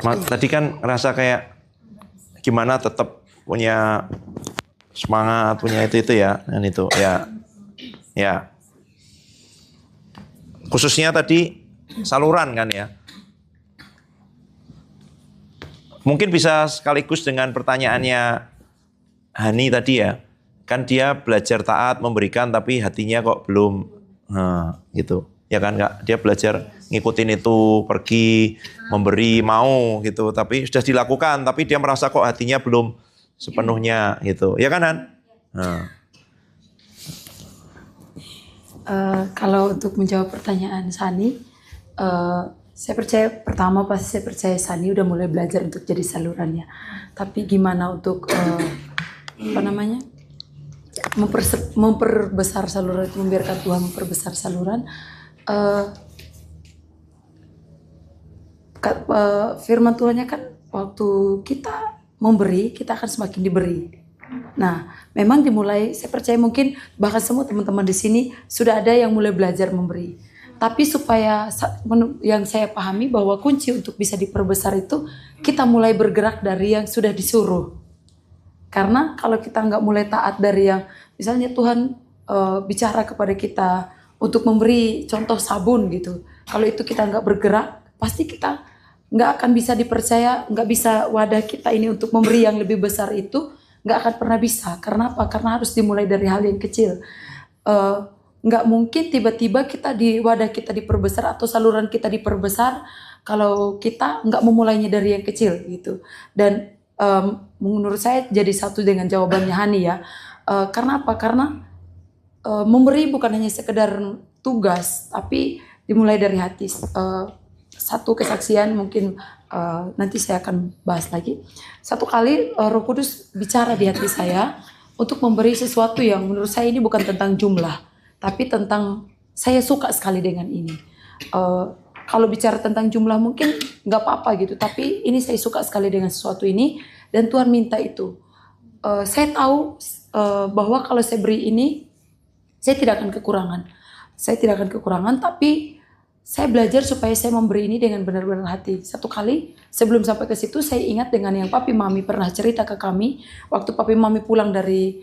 Tadi kan ngerasa kayak gimana tetap punya semangat, punya itu ya, dan itu ya. Khususnya tadi saluran kan ya. Mungkin bisa sekaligus dengan pertanyaannya Hani tadi ya. Kan dia belajar taat, memberikan, tapi hatinya kok belum gitu. Ya kan Kak? Dia belajar ngikutin itu, pergi, memberi, mau gitu. Tapi sudah dilakukan, tapi dia merasa kok hatinya belum sepenuhnya gitu. Ya kan Han? Kalau untuk menjawab pertanyaan Sani, saya percaya pertama pasti saya percaya Sani udah mulai belajar untuk jadi salurannya. Tapi gimana untuk memperbesar saluran itu, membiarkan Tuhan memperbesar saluran. Firman Tuhannya kan waktu kita memberi, kita akan semakin diberi. Nah, memang dimulai, saya percaya mungkin bahkan semua teman-teman di sini sudah ada yang mulai belajar memberi. Tapi supaya yang saya pahami bahwa kunci untuk bisa diperbesar itu kita mulai bergerak dari yang sudah disuruh. Karena kalau kita nggak mulai taat dari yang misalnya Tuhan bicara kepada kita untuk memberi contoh sabun gitu. Kalau itu kita nggak bergerak, pasti kita nggak akan bisa dipercaya, nggak bisa wadah kita ini untuk memberi yang lebih besar itu nggak akan pernah bisa. Karena apa? Karena harus dimulai dari hal yang kecil. Nggak mungkin tiba-tiba kita di wadah kita diperbesar atau saluran kita diperbesar kalau kita nggak memulainya dari yang kecil gitu. Dan menurut saya jadi satu dengan jawabannya Hani ya. Karena apa? Karena memberi bukan hanya sekedar tugas, tapi dimulai dari hati. Satu kesaksian mungkin nanti saya akan bahas lagi. Satu kali Roh Kudus bicara di hati saya untuk memberi sesuatu yang menurut saya ini bukan tentang jumlah, tapi tentang saya suka sekali dengan ini. Kalau bicara tentang jumlah mungkin nggak apa-apa gitu, tapi ini saya suka sekali dengan sesuatu ini dan Tuhan minta itu. Saya tahu bahwa kalau saya beri ini, saya tidak akan kekurangan. Saya tidak akan kekurangan, tapi saya belajar supaya saya memberi ini dengan benar-benar hati. Satu kali sebelum sampai ke situ, saya ingat dengan yang Papi Mami pernah cerita ke kami waktu Papi Mami pulang dari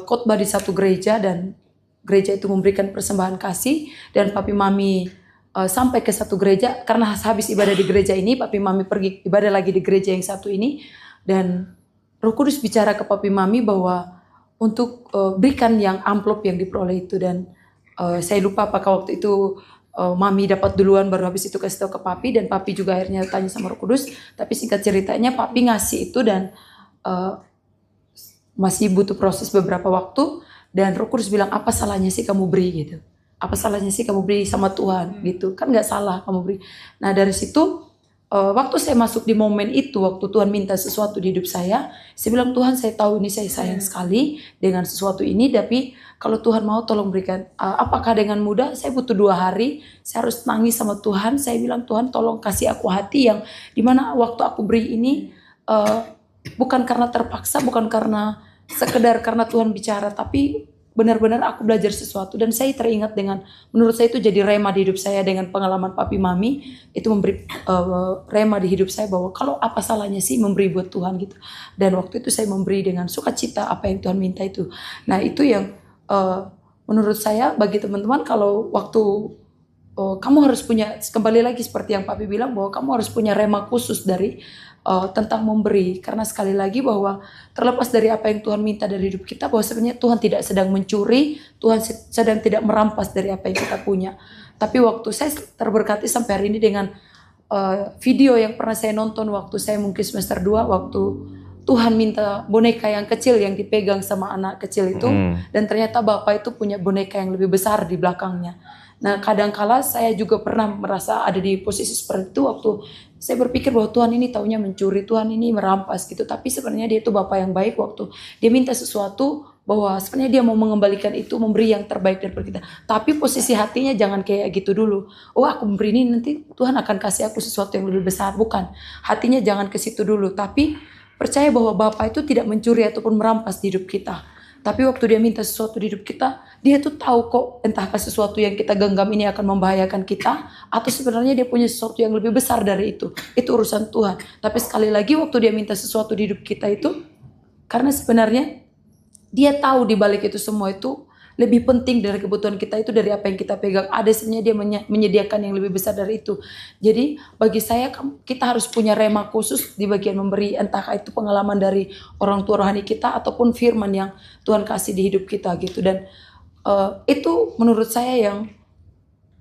khotbah di satu gereja dan gereja itu memberikan persembahan kasih dan Papi Mami sampai ke satu gereja karena habis ibadah di gereja ini Papi Mami pergi ibadah lagi di gereja yang satu ini dan Roh Kudus bicara ke Papi Mami bahwa untuk berikan yang amplop yang diperoleh itu dan saya lupa apakah waktu itu Mami dapat duluan baru habis itu kasih tahu ke Papi dan Papi juga akhirnya tanya sama Roh Kudus tapi singkat ceritanya Papi ngasih itu dan masih butuh proses beberapa waktu dan Roh Kudus bilang apa salahnya sih kamu beri gitu. Apa salahnya sih kamu beri sama Tuhan gitu. Kan gak salah kamu beri. Nah dari situ waktu saya masuk di momen itu, waktu Tuhan minta sesuatu di hidup saya bilang Tuhan saya tahu ini saya sayang sekali dengan sesuatu ini. Tapi kalau Tuhan mau tolong berikan. Apakah dengan mudah? Saya butuh 2 hari. Saya harus nangis sama Tuhan. Saya bilang Tuhan tolong kasih aku hati yang dimana waktu aku beri ini bukan karena terpaksa, bukan karena sekedar karena Tuhan bicara. Tapi benar-benar aku belajar sesuatu dan saya teringat dengan menurut saya itu jadi rema di hidup saya dengan pengalaman Papi Mami itu memberi rema di hidup saya bahwa kalau apa salahnya sih memberi buat Tuhan gitu dan waktu itu saya memberi dengan sukacita apa yang Tuhan minta itu. Nah itu yang menurut saya bagi teman-teman kalau waktu kamu harus punya kembali lagi seperti yang Papi bilang bahwa kamu harus punya rema khusus dari tentang memberi karena sekali lagi bahwa terlepas dari apa yang Tuhan minta dari hidup kita bahwa sebenarnya Tuhan tidak sedang mencuri, Tuhan sedang tidak merampas dari apa yang kita punya. Tapi waktu saya terberkati sampai hari ini dengan video yang pernah saya nonton waktu saya mungkin semester 2 waktu Tuhan minta boneka yang kecil yang dipegang sama anak kecil itu dan ternyata bapak itu punya boneka yang lebih besar di belakangnya. Nah kadangkala saya juga pernah merasa ada di posisi seperti itu waktu saya berpikir bahwa Tuhan ini taunya mencuri, Tuhan ini merampas gitu. Tapi sebenarnya dia itu Bapa yang baik waktu dia minta sesuatu bahwa sebenarnya dia mau mengembalikan itu, memberi yang terbaik daripada kita. Tapi posisi hatinya jangan kayak gitu dulu. Oh aku memberi ini nanti Tuhan akan kasih aku sesuatu yang lebih besar. Bukan, hatinya jangan ke situ dulu. Tapi percaya bahwa Bapa itu tidak mencuri ataupun merampas di hidup kita. Tapi waktu dia minta sesuatu di hidup kita, dia tuh tahu kok entahkah sesuatu yang kita genggam ini akan membahayakan kita, atau sebenarnya dia punya sesuatu yang lebih besar dari itu. Itu urusan Tuhan. Tapi sekali lagi waktu dia minta sesuatu di hidup kita itu, karena sebenarnya dia tahu di balik itu semua itu lebih penting dari kebutuhan kita itu dari apa yang kita pegang. Ada sebenarnya dia menyediakan yang lebih besar dari itu. Jadi bagi saya kita harus punya rema khusus di bagian memberi. Entah itu pengalaman dari orang tua rohani kita ataupun firman yang Tuhan kasih di hidup kita gitu. Dan itu menurut saya yang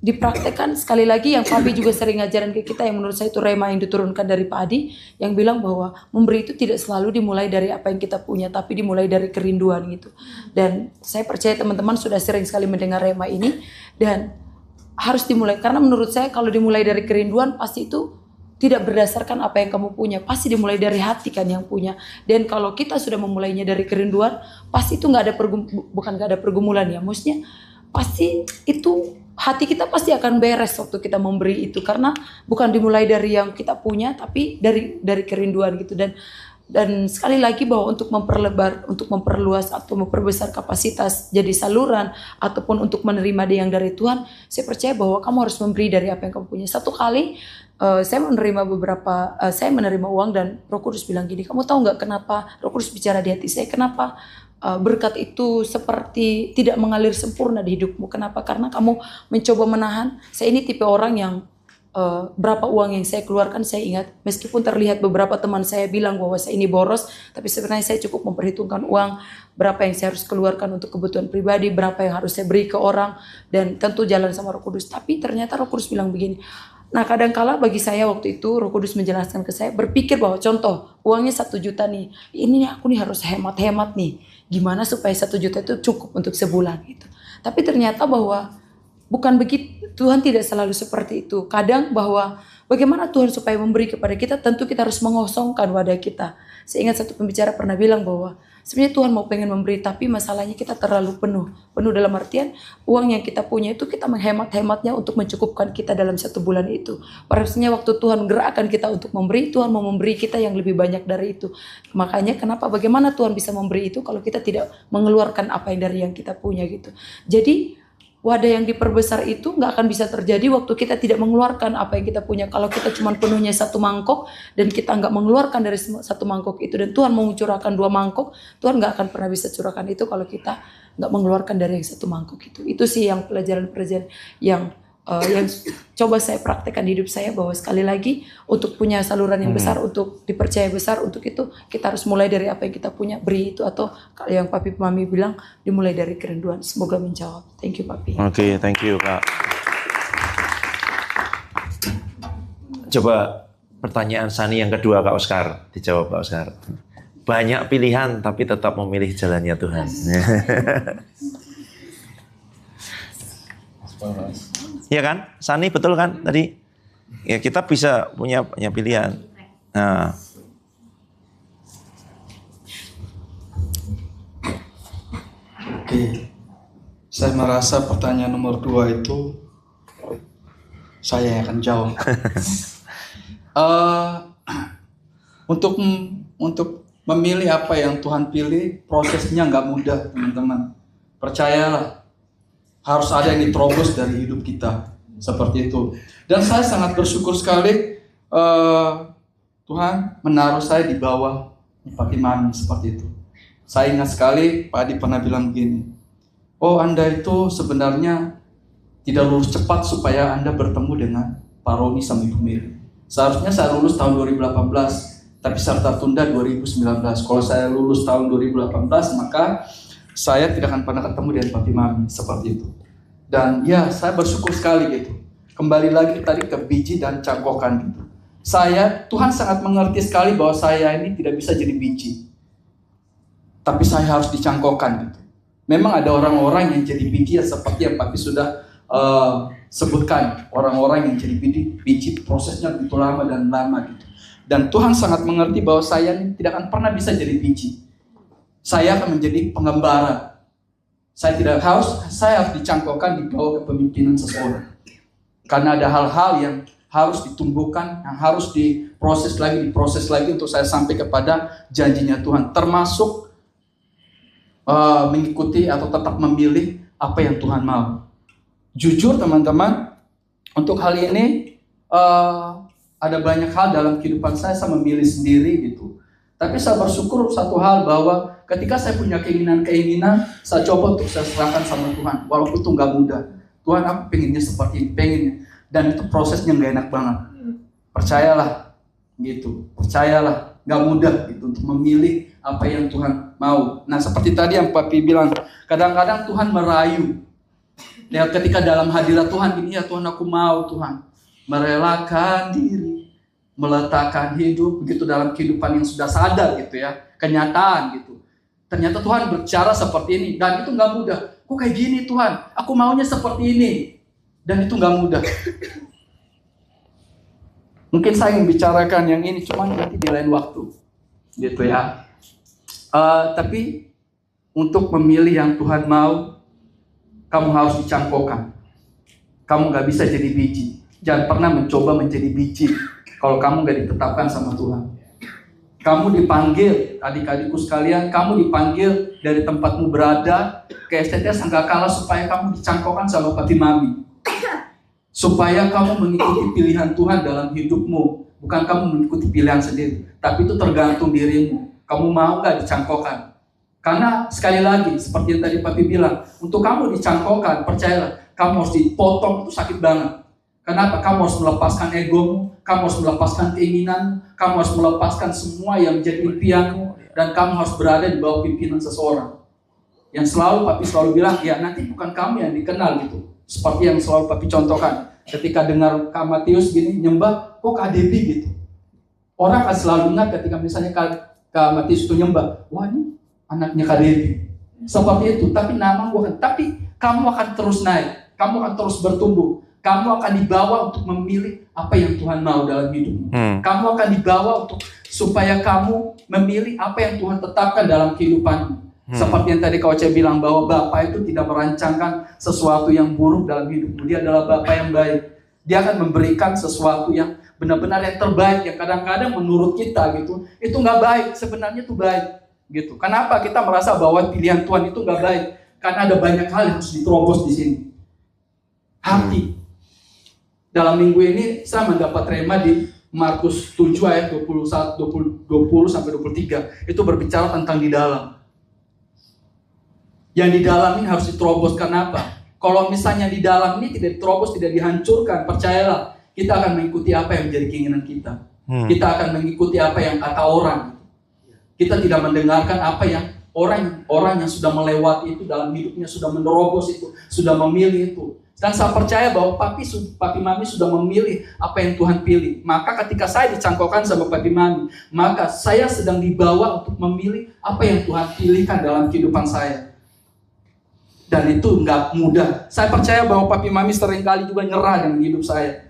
dipraktekkan sekali lagi yang Papi juga sering ngajarin ke kita, yang menurut saya itu rema yang diturunkan dari Pak Adi, yang bilang bahwa memberi itu tidak selalu dimulai dari apa yang kita punya, tapi dimulai dari kerinduan gitu. Dan saya percaya teman-teman sudah sering sekali mendengar rema ini, dan harus dimulai, karena menurut saya kalau dimulai dari kerinduan pasti itu tidak berdasarkan apa yang kamu punya, pasti dimulai dari hati kan yang punya. Dan kalau kita sudah memulainya dari kerinduan, pasti itu nggak ada pergumulan ya, maksudnya pasti itu hati kita pasti akan beres waktu kita memberi itu, karena bukan dimulai dari yang kita punya tapi dari kerinduan gitu. Dan sekali lagi bahwa untuk memperlebar, untuk memperluas atau memperbesar kapasitas jadi saluran ataupun untuk menerima dia yang dari Tuhan, saya percaya bahwa kamu harus memberi dari apa yang kamu punya. Satu kali saya menerima uang dan Roh Kudus bilang gini, kamu tahu nggak kenapa Roh Kudus bicara di hati saya, kenapa berkat itu seperti tidak mengalir sempurna di hidupmu. Kenapa? Karena kamu mencoba menahan. Saya ini tipe orang yang berapa uang yang saya keluarkan saya ingat. Meskipun terlihat beberapa teman saya bilang bahwa saya ini boros, tapi sebenarnya saya cukup memperhitungkan uang, berapa yang saya harus keluarkan untuk kebutuhan pribadi, berapa yang harus saya beri ke orang, dan tentu jalan sama Roh Kudus. Tapi ternyata Roh Kudus bilang begini. Nah kadangkala bagi saya waktu itu Roh Kudus menjelaskan ke saya, berpikir bahwa contoh uangnya 1 juta nih, ini aku nih harus hemat-hemat nih, gimana supaya 1 juta itu cukup untuk sebulan gitu. Tapi ternyata bahwa bukan begitu, Tuhan tidak selalu seperti itu. Kadang bahwa bagaimana Tuhan supaya memberi kepada kita, tentu kita harus mengosongkan wadah kita. Saya ingat satu pembicara pernah bilang bahwa sebenarnya Tuhan mau pengen memberi, tapi masalahnya kita terlalu penuh. Penuh dalam artian uang yang kita punya itu kita menghemat-hematnya untuk mencukupkan kita dalam 1 bulan itu. Harusnya waktu Tuhan gerakkan kita untuk memberi, Tuhan mau memberi kita yang lebih banyak dari itu. Makanya kenapa, bagaimana Tuhan bisa memberi itu kalau kita tidak mengeluarkan apa yang dari yang kita punya gitu. Jadi wadah yang diperbesar itu nggak akan bisa terjadi waktu kita tidak mengeluarkan apa yang kita punya. Kalau kita cuma penuhnya 1 mangkok dan kita nggak mengeluarkan dari 1 mangkok itu, dan Tuhan mau mencurahkan 2 mangkok, Tuhan nggak akan pernah bisa curahkan itu kalau kita nggak mengeluarkan dari yang 1 mangkok itu. Itu sih yang pelajaran-pelajaran yang coba saya praktekkan di hidup saya, bahwa sekali lagi untuk punya saluran yang besar, untuk dipercaya besar, untuk itu kita harus mulai dari apa yang kita punya, beri itu, atau yang Papi Mami bilang dimulai dari kerinduan. Semoga menjawab. Thank you Papi. Oke, thank you Kak. Coba pertanyaan Sani yang kedua Kak Oscar, dijawab Kak Oscar. Banyak pilihan tapi tetap memilih jalannya Tuhan. Iya kan? Sani betul kan tadi? Ya kita bisa punya pilihan. Nah. Oke. Saya merasa pertanyaan nomor 2 itu saya yang akan jawab. Untuk memilih apa yang Tuhan pilih, prosesnya nggak mudah teman-teman. Percayalah. Harus ada yang diterobos dari hidup kita, seperti itu. Dan saya sangat bersyukur sekali Tuhan menaruh saya di bawah Papi Mami seperti itu. Saya ingat sekali Pak Adi pernah bilang begini, oh Anda itu sebenarnya tidak lulus cepat supaya Anda bertemu dengan Pak Roni sama Ibu Mary. Seharusnya saya lulus tahun 2018, tapi saya tertunda 2019. Kalau saya lulus tahun 2018, maka saya tidak akan pernah ketemu dengan Papi Mami seperti itu. Dan ya, saya bersyukur sekali gitu. Kembali lagi tadi ke biji dan cangkokan gitu. Tuhan sangat mengerti sekali bahwa saya ini tidak bisa jadi biji. Tapi saya harus dicangkokkan gitu. Memang ada orang-orang yang jadi biji ya, seperti yang Papi sudah sebutkan. Orang-orang yang jadi biji prosesnya begitu lama dan lama gitu. Dan Tuhan sangat mengerti bahwa saya ini tidak akan pernah bisa jadi biji. Saya akan menjadi pengembara. Saya harus dicangkokkan di bawah kepemimpinan seseorang. Karena ada hal-hal yang harus ditumbuhkan, yang harus diproses lagi untuk saya sampai kepada janjinya Tuhan. Termasuk mengikuti atau tetap memilih apa yang Tuhan mau. Jujur teman-teman, untuk hal ini ada banyak hal dalam kehidupan saya memilih sendiri gitu. Tapi saya bersyukur satu hal, bahwa ketika saya punya keinginan-keinginan, saya coba untuk saya serahkan sama Tuhan. Walaupun itu nggak mudah. Tuhan, aku pengennya seperti ini, pengennya. Dan itu prosesnya nggak enak banget. Percayalah, gitu. Percayalah, nggak mudah gitu untuk memilih apa yang Tuhan mau. Nah, seperti tadi yang Papi bilang, kadang-kadang Tuhan merayu. Ya, ketika dalam hadirat Tuhan gini, ya Tuhan, aku mau Tuhan merelakan diri, meletakkan hidup begitu dalam kehidupan yang sudah sadar gitu ya, kenyataan gitu. Ternyata Tuhan berbicara seperti ini, dan itu nggak mudah. Kok kayak gini Tuhan? Aku maunya seperti ini, dan itu nggak mudah. Mungkin saya ingin bicarakan yang ini, cuman nanti di lain waktu, gitu ya. Tapi untuk memilih yang Tuhan mau, kamu harus dicangkokkan. Kamu nggak bisa jadi biji. Jangan pernah mencoba menjadi biji kalau kamu nggak ditetapkan sama Tuhan. Kamu dipanggil, adik-adikku sekalian, kamu dipanggil dari tempatmu berada ke STT Sanggakala supaya kamu dicangkokkan sama Papi Mami. Supaya kamu mengikuti pilihan Tuhan dalam hidupmu. Bukan kamu mengikuti pilihan sendiri. Tapi itu tergantung dirimu. Kamu mau nggak dicangkokkan? Karena sekali lagi, seperti yang tadi Papi bilang, untuk kamu dicangkokkan, percayalah, kamu harus dipotong, itu sakit banget. Kenapa? Kamu harus melepaskan egomu, kamu harus melepaskan keinginan, kamu harus melepaskan semua yang menjadi impianmu, dan kamu harus berada di bawah pimpinan seseorang. Yang selalu Papi selalu bilang, ya nanti bukan kamu yang dikenal gitu. Seperti yang selalu Papi contohkan, ketika dengar Kak Matius gini, nyembah, kok Kak Debbie gitu. Orang akan selalu ingat ketika misalnya Kak Matius itu nyembah, wah ini anaknya Kak Debbie. Seperti itu, tapi nama bukan. Tapi kamu akan terus naik, kamu akan terus bertumbuh. Kamu akan dibawa untuk memilih apa yang Tuhan mau dalam hidupmu. Kamu akan dibawa untuk supaya kamu memilih apa yang Tuhan tetapkan dalam kehidupanmu. Seperti yang tadi Kak Oce bilang, bahwa Bapa itu tidak merancangkan sesuatu yang buruk dalam hidupmu. Dia adalah Bapa yang baik. Dia akan memberikan sesuatu yang benar-benar yang terbaik, yang kadang-kadang menurut kita gitu, itu nggak baik, sebenarnya itu baik. Gitu. Kenapa kita merasa bahwa pilihan Tuhan itu nggak baik? Karena ada banyak hal yang harus diterobos di sini. Hati. Dalam minggu ini saya mendapat rema di Markus 7 ayat 21, 20 sampai 23. Itu berbicara tentang di dalam. Yang di dalam ini harus diterobos. Kenapa? Kalau misalnya di dalam ini tidak diterobos, tidak dihancurkan, percayalah, kita akan mengikuti apa yang menjadi keinginan kita. Kita akan mengikuti apa yang kata orang. Kita tidak mendengarkan apa yang orang yang sudah melewati itu dalam hidupnya, sudah menerobos itu, sudah memilih itu. Dan saya percaya bahwa Papi Mami sudah memilih apa yang Tuhan pilih. Maka ketika saya dicangkokkan sama Papi Mami, maka saya sedang dibawa untuk memilih apa yang Tuhan pilihkan dalam kehidupan saya. Dan itu nggak mudah. Saya percaya bahwa Papi Mami seringkali juga nyerah dengan hidup saya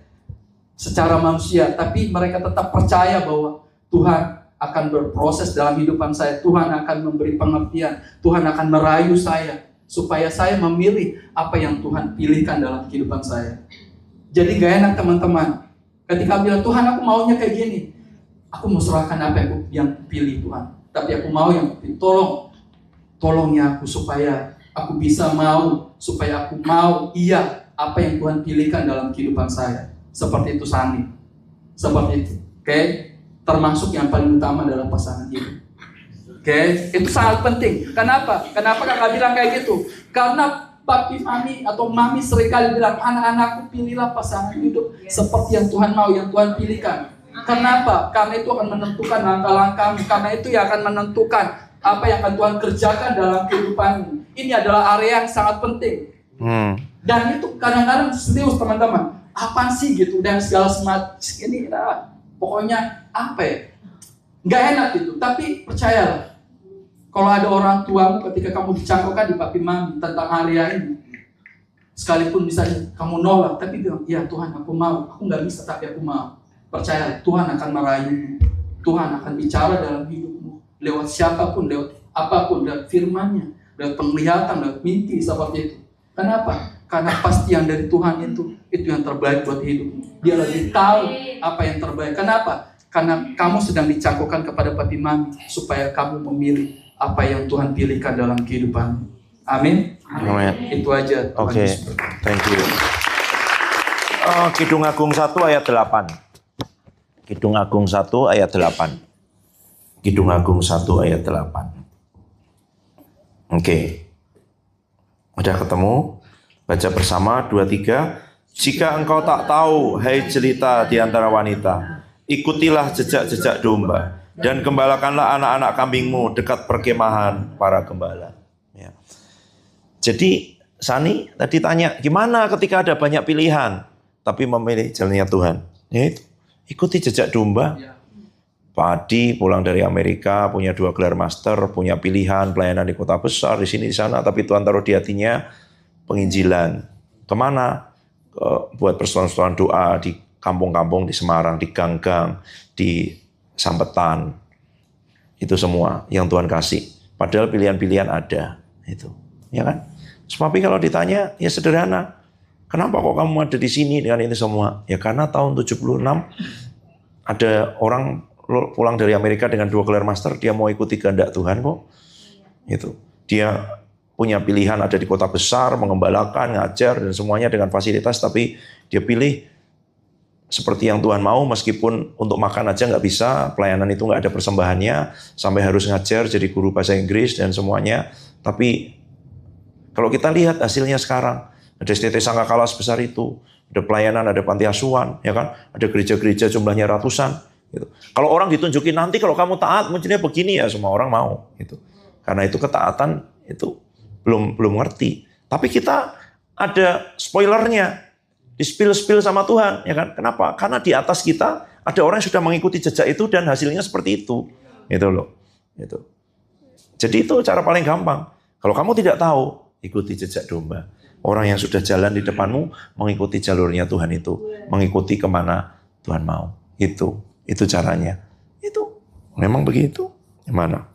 secara manusia. Tapi mereka tetap percaya bahwa Tuhan akan berproses dalam kehidupan saya. Tuhan akan memberi pengertian. Tuhan akan merayu saya supaya saya memilih apa yang Tuhan pilihkan dalam kehidupan saya. Jadi gak enak teman-teman. Ketika bilang, Tuhan aku maunya kayak gini. Aku mau serahkan apa yang pilih Tuhan. Tapi aku mau yang pilih. Tolong ya aku supaya aku bisa mau. Supaya aku mau apa yang Tuhan pilihkan dalam kehidupan saya. Seperti itu Sani. Seperti itu. Oke? Termasuk yang paling utama adalah pasangan hidup. Oke, itu sangat penting. Kenapa? Kenapa kakak bilang kayak gitu? Karena Papi Mami atau Mami seringkali bilang, anak-anakku pilihlah pasangan hidup seperti yang Tuhan mau, yang Tuhan pilihkan. Kenapa? Karena itu akan menentukan langkah-langkahmu. Karena itu yang akan menentukan apa yang akan Tuhan kerjakan dalam kehidupanmu. Ini adalah area yang sangat penting. Dan itu kadang-kadang serius teman-teman. Apaan sih gitu? Dan segala semacam ini, pokoknya apa ya? Nggak enak gitu. Tapi percayalah. Kalau ada orang tuamu ketika kamu dicangkokkan di Papi Mami tentang area ini, sekalipun misalnya kamu nolak, tapi bilang, ya Tuhan aku mau, aku nggak bisa tapi aku mau. Percayalah, Tuhan akan merayumu, Tuhan akan bicara dalam hidupmu, lewat siapapun, lewat apapun, lewat firman-Nya, lewat penglihatan, lewat mimpi seperti itu. Kenapa? Karena pasti yang dari Tuhan itu yang terbaik buat hidupmu. Dia lebih tahu apa yang terbaik. Kenapa? Karena kamu sedang dicangkokkan kepada Papi Mami supaya kamu memilih apa yang Tuhan pilihkan dalam kehidupan. Amin. Amin. Itu aja. Tuhan Oke, Yesus berkati. thank you. Kidung Agung 1 ayat 8. Kidung Agung 1 ayat 8. Kidung Agung 1 ayat 8. Oke. Udah ketemu? Baca bersama 2, 3. Jika engkau tak tahu, hai jelita di antara wanita, ikutilah jejak-jejak domba dan gembalakanlah anak-anak kambingmu dekat perkemahan para gembala. Ya. Jadi Sani tadi tanya, gimana ketika ada banyak pilihan tapi memilih jalannya Tuhan? Ya itu, ikuti jejak domba. Pak Adi pulang dari Amerika, punya 2 gelar master, punya pilihan pelayanan di kota besar, di sini di sana, tapi Tuhan taruh di hatinya penginjilan. Kemana? Buat persoalan-persoalan doa di kampung-kampung, di Semarang, di gang-gang, di Sampetan. Itu semua yang Tuhan kasih. Padahal pilihan-pilihan ada. Itu, ya kan? Tapi kalau ditanya, ya sederhana. Kenapa kok kamu ada di sini dengan ini semua? Ya karena tahun 76 ada orang pulang dari Amerika dengan 2 gelar master, dia mau ikuti kehendak Tuhan kok. Itu. Dia punya pilihan ada di kota besar, mengembalakan, ngajar, dan semuanya dengan fasilitas, tapi dia pilih seperti yang Tuhan mau, meskipun untuk makan aja nggak bisa, pelayanan itu nggak ada persembahannya, sampai harus ngajar, jadi guru bahasa Inggris, dan semuanya. Tapi kalau kita lihat hasilnya sekarang, ada STT Sangkakala sebesar itu, ada pelayanan, ada panti asuhan, ya kan? Ada gereja-gereja jumlahnya ratusan. Gitu. Kalau orang ditunjukin nanti kalau kamu taat mestinya begini, ya semua orang mau. Gitu. Karena itu ketaatan itu belum ngerti. Tapi kita ada spoilernya, di-spill sama Tuhan, ya kan? Kenapa? Karena di atas kita ada orang yang sudah mengikuti jejak itu dan hasilnya seperti itu. Itu loh. Gitu. Jadi itu cara paling gampang. Kalau kamu tidak tahu, ikuti jejak domba. Orang yang sudah jalan di depanmu mengikuti jalurnya Tuhan itu, mengikuti kemana Tuhan mau. Itu caranya. Itu memang begitu. Gimana?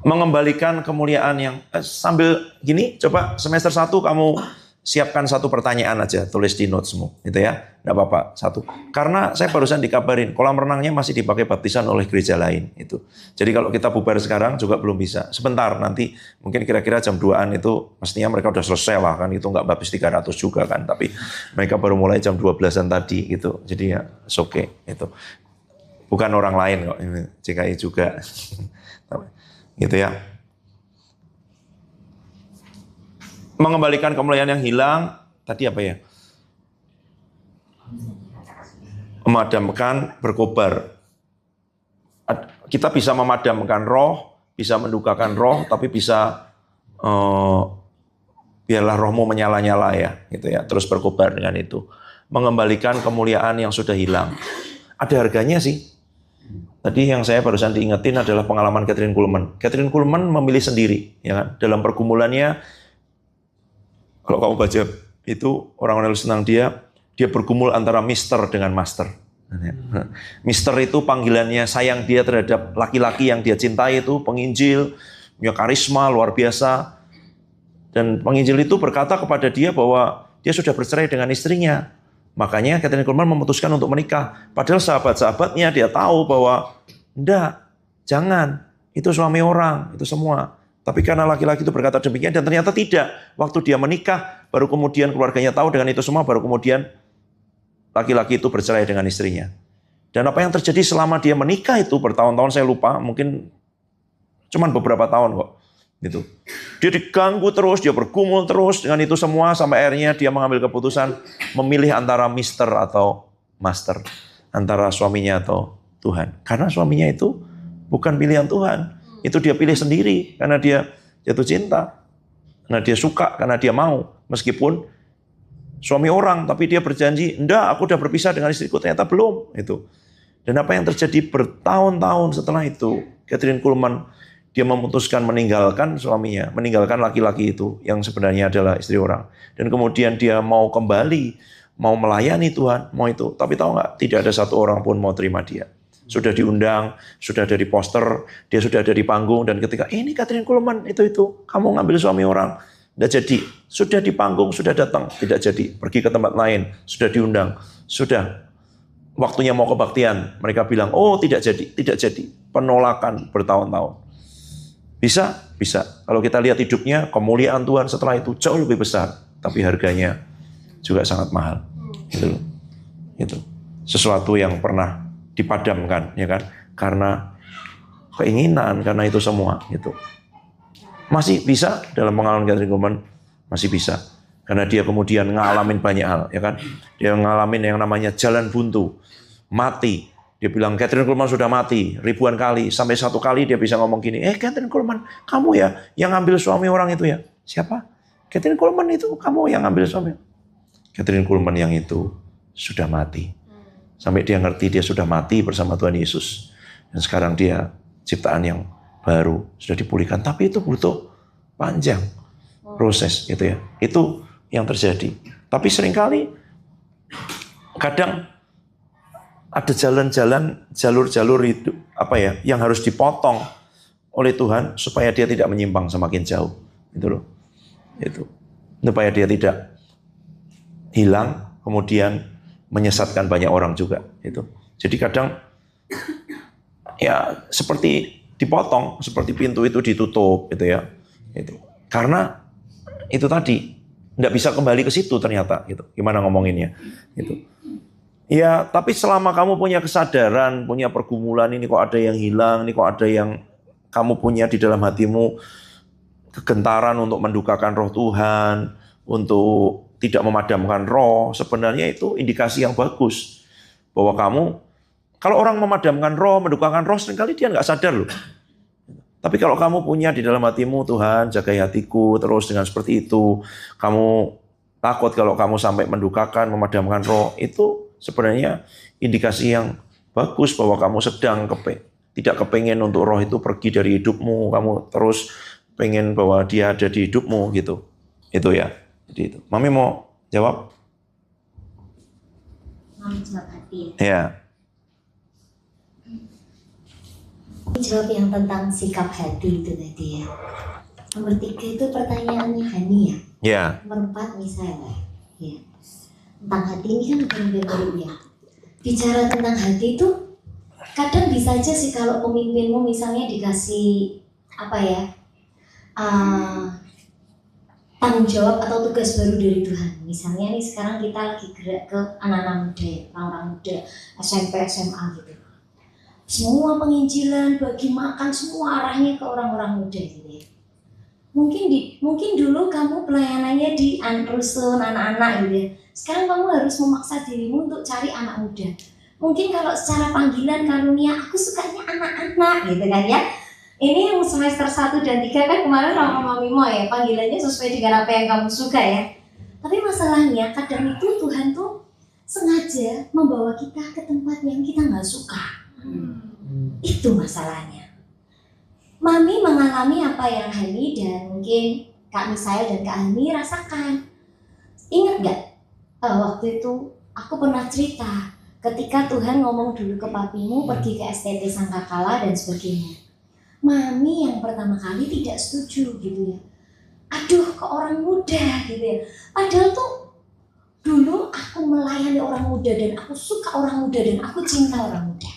Mengembalikan kemuliaan yang sambil gini, coba semester 1 kamu siapkan 1 pertanyaan aja, tulis di notesmu, gitu ya, nggak apa-apa 1. Karena saya barusan dikabarin kolam renangnya masih dipakai baptisan oleh gereja lain itu. Jadi kalau kita bubar sekarang juga belum bisa. Sebentar nanti mungkin kira-kira jam 2-an itu mestinya mereka udah selesai lah kan, itu nggak baptis 300 juga kan, tapi mereka baru mulai jam 12-an tadi gitu. Jadi ya it's okay itu. Bukan orang lain kok, ini CKI juga. Gitu ya. Mengembalikan kemuliaan yang hilang, tadi apa ya? Memadamkan, berkobar. Kita bisa memadamkan roh, bisa mendukakan roh, tapi bisa biarlah rohmu menyala-nyala ya, gitu ya. Terus berkobar dengan itu. Mengembalikan kemuliaan yang sudah hilang. Ada harganya sih. Tadi yang saya barusan diingetin adalah pengalaman Kathryn Kuhlman. Kathryn Kuhlman memilih sendiri, ya kan? Dalam pergumulannya, kalau kamu baca itu orang-orang yang senang dia bergumul antara mister dengan master. Mister itu panggilannya sayang dia terhadap laki-laki yang dia cintai itu, penginjil, punya karisma luar biasa. Dan penginjil itu berkata kepada dia bahwa dia sudah bercerai dengan istrinya. Makanya Kathryn Kuhlman memutuskan untuk menikah. Padahal sahabat-sahabatnya dia tahu bahwa enggak, jangan. Itu suami orang, itu semua. Tapi karena laki-laki itu berkata demikian dan ternyata tidak. Waktu dia menikah, baru kemudian keluarganya tahu dengan itu semua, baru kemudian laki-laki itu bercerai dengan istrinya. Dan apa yang terjadi selama dia menikah itu bertahun-tahun, saya lupa, mungkin cuman beberapa tahun kok. Gitu. Dia diganggu terus, dia bergumul terus dengan itu semua sampai akhirnya dia mengambil keputusan memilih antara mister atau master, antara suaminya atau Tuhan. Karena suaminya itu bukan pilihan Tuhan, itu dia pilih sendiri karena dia jatuh cinta, karena dia suka, karena dia mau, meskipun suami orang, tapi dia berjanji, enggak, aku udah berpisah dengan istriku, ternyata belum. Itu. Dan apa yang terjadi bertahun-tahun setelah itu, Kathryn Kuhlman dia memutuskan meninggalkan suaminya, meninggalkan laki-laki itu yang sebenarnya adalah istri orang. Dan kemudian dia mau kembali, mau melayani Tuhan, mau itu. Tapi tahu nggak, tidak ada satu orang pun mau terima dia. Sudah diundang, sudah ada di poster, dia sudah ada di panggung. Dan ketika, ini Kathryn Kuhlman, itu, kamu ngambil suami orang. Tidak jadi, sudah di panggung, sudah datang, tidak jadi. Pergi ke tempat lain, sudah diundang, sudah. waktunya mau kebaktian, mereka bilang, oh tidak jadi. Penolakan bertahun-tahun. Bisa. Kalau kita lihat hidupnya, kemuliaan Tuhan setelah itu jauh lebih besar. Tapi harganya juga sangat mahal. Itu sesuatu yang pernah dipadamkan, ya kan? Karena keinginan, karena itu semua. Gitu. Masih bisa dalam pengalaman Kathryn Kuhlman, masih bisa. Karena dia kemudian ngalamin banyak hal, ya kan? Dia ngalamin yang namanya jalan buntu, mati. Dia bilang Kathryn Kuhlman sudah mati ribuan kali, sampai satu kali dia bisa ngomong gini, Kathryn Kuhlman, kamu ya yang ngambil suami orang itu ya? Siapa? Kathryn Kuhlman itu kamu yang ngambil suami. Kathryn Kuhlman yang itu sudah mati. Sampai dia ngerti dia sudah mati bersama Tuhan Yesus. Dan sekarang dia ciptaan yang baru, sudah dipulihkan. Tapi itu butuh panjang proses gitu ya. Itu yang terjadi. Tapi seringkali kadang ada jalan-jalan, jalur-jalur itu yang harus dipotong oleh Tuhan supaya dia tidak menyimpang semakin jauh. Gitu loh. Itu supaya dia tidak hilang kemudian menyesatkan banyak orang juga itu. Jadi kadang ya seperti dipotong, seperti pintu itu ditutup gitu ya. Itu. Karena itu tadi nggak bisa kembali ke situ ternyata gitu. Gimana ngomonginnya? Gitu. Ya, tapi selama kamu punya kesadaran, punya pergumulan, ini kok ada yang hilang, ini kok ada yang kamu punya di dalam hatimu kegentaran untuk mendukakan roh Tuhan, untuk tidak memadamkan roh, sebenarnya itu indikasi yang bagus. Bahwa kamu, kalau orang memadamkan roh, mendukakan roh, seringkali dia nggak sadar loh. Tapi kalau kamu punya di dalam hatimu, Tuhan jagai hatiku terus dengan seperti itu, kamu takut kalau kamu sampai mendukakan, memadamkan roh, itu sebenarnya indikasi yang bagus bahwa kamu sedang tidak kepengen untuk roh itu pergi dari hidupmu, kamu terus pengen bahwa dia ada di hidupmu gitu. Itu ya. Jadi itu. Mami mau jawab? Mami jawab hati. Ya. Jawab yang tentang sikap hati itu tadi ya. Nomor 3 itu pertanyaannya Hani ya. Ya. Nomor 4 misalnya. Ya. Tentang hati ini kan benar-benar ya. Bicara tentang hati itu kadang bisa aja sih kalau pemimpinmu misalnya dikasih tanggung jawab atau tugas baru dari Tuhan. Misalnya nih sekarang kita lagi gerak ke anak-anak muda, orang-orang muda, SMP, SMA gitu. Semua penginjilan, bagi makan, semua arahnya ke orang-orang muda gitu ya. Mungkin dulu kamu pelayanannya di rusun anak-anak gitu ya. Sekarang kamu harus memaksa dirimu untuk cari anak muda. Mungkin kalau secara panggilan karunia, aku sukanya anak-anak gitu kan ya. Ini yang semester 1 dan 3 kan kemarin Mama Mimo ya, panggilannya sesuai dengan apa yang kamu suka ya. Tapi masalahnya kadang itu Tuhan tuh sengaja membawa kita ke tempat yang kita nggak suka. Itu masalahnya. Mami mengalami apa yang Hani dan mungkin Kak Misael dan Kak Hani rasakan. Ingat gak? Waktu itu aku pernah cerita ketika Tuhan ngomong dulu ke papimu pergi ke STT Sangkakala dan sebagainya. Mami yang pertama kali tidak setuju gitu ya. Aduh, ke orang muda gitu ya. Padahal tuh dulu aku melayani orang muda dan aku suka orang muda dan aku cinta orang muda.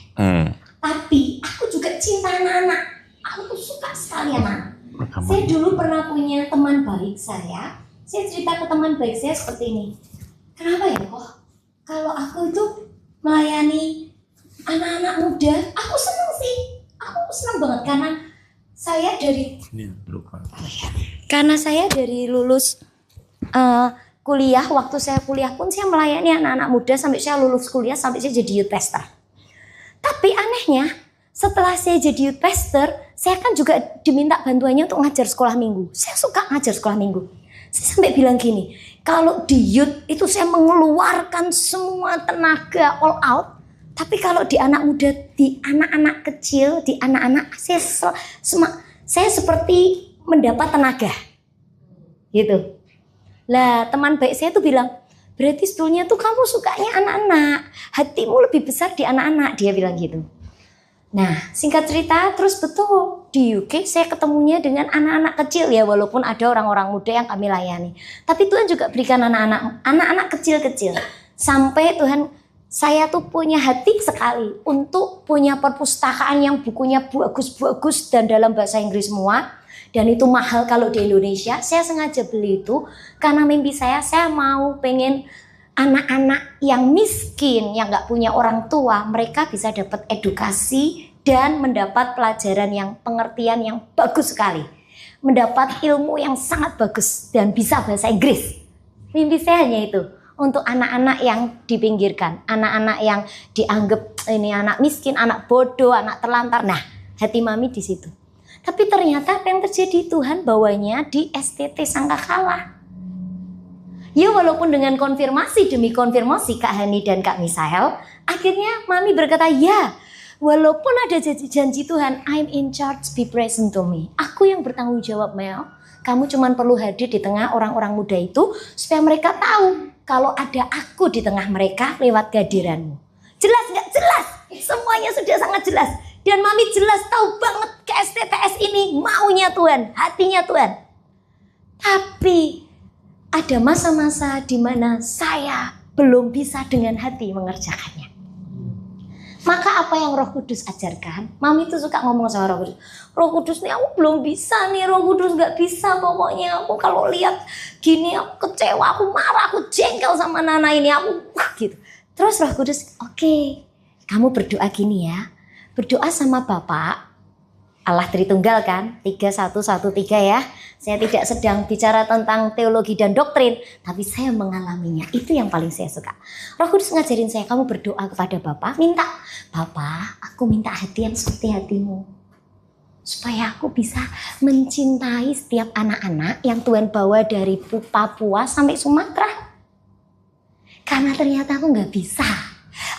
Tapi aku juga cinta anak-anak. Aku tuh suka sekali anak-anak. Saya dulu pernah punya teman baik saya cerita ke teman baik saya seperti ini. Kenapa ya kok kalau aku itu melayani anak-anak muda, aku senang sih. Aku senang banget karena saya dari lulus kuliah, waktu saya kuliah pun saya melayani anak-anak muda sampai saya lulus kuliah, sampai saya jadi youth pastor. Tapi anehnya setelah saya jadi youth pastor, saya kan juga diminta bantuannya untuk ngajar sekolah minggu. Saya suka ngajar sekolah minggu. Saya sampai bilang gini, kalau di youth itu saya mengeluarkan semua tenaga all out. Tapi kalau di anak muda, di anak-anak kecil, di anak-anak saya seperti mendapat tenaga. Gitu. Lah teman baik saya tuh bilang, berarti sebetulnya tuh kamu sukanya anak-anak. Hatimu lebih besar di anak-anak, dia bilang gitu. Nah singkat cerita terus betul di UK saya ketemunya dengan anak-anak kecil ya, walaupun ada orang-orang muda yang kami layani. Tapi Tuhan juga berikan anak-anak kecil-kecil. Sampai Tuhan saya tuh punya hati sekali untuk punya perpustakaan yang bukunya bagus-bagus dan dalam bahasa Inggris semua. Dan itu mahal kalau di Indonesia. Saya sengaja beli itu karena mimpi saya mau pengen anak-anak yang miskin, yang gak punya orang tua, mereka bisa dapat edukasi dan mendapat pelajaran yang pengertian yang bagus sekali. Mendapat ilmu yang sangat bagus dan bisa bahasa Inggris. Mimpi saya hanya itu. Untuk anak-anak yang dipinggirkan, anak-anak yang dianggap ini anak miskin, anak bodoh, anak terlantar. Nah, hati mami di situ. Tapi ternyata apa yang terjadi, Tuhan bawanya di STT Sangkakala. Ya walaupun dengan konfirmasi demi konfirmasi Kak Hani dan Kak Misael, akhirnya mami berkata, ya walaupun ada janji Tuhan, I'm in charge, be present to me. Aku yang bertanggung jawab, Mel. Kamu cuma perlu hadir di tengah orang-orang muda itu supaya mereka tahu kalau ada aku di tengah mereka lewat kehadiranmu. Jelas nggak? Jelas. Semuanya sudah sangat jelas. Dan mami jelas tahu banget ke STTS ini maunya Tuhan, hatinya Tuhan. Tapi ada masa-masa di mana saya belum bisa dengan hati mengerjakannya. Maka apa yang Roh Kudus ajarkan, mami tuh suka ngomong sama Roh Kudus. Roh Kudus nih aku belum bisa nih, Roh Kudus gak bisa pokoknya. Aku kalau lihat gini aku kecewa, aku marah, aku jengkel sama Nana ini, aku gitu. Terus Roh Kudus, oke, kamu berdoa gini ya. Berdoa sama Bapak, Allah Tritunggal kan, 3-1-1-3 ya. Saya tidak sedang bicara tentang teologi dan doktrin, tapi saya mengalaminya. Itu yang paling saya suka. Roh Kudus ngajarin saya, kamu berdoa kepada Bapa, minta, Bapa, aku minta hati yang seperti hatimu. Supaya aku bisa mencintai setiap anak-anak yang Tuhan bawa dari Papua sampai Sumatera. Karena ternyata aku gak bisa.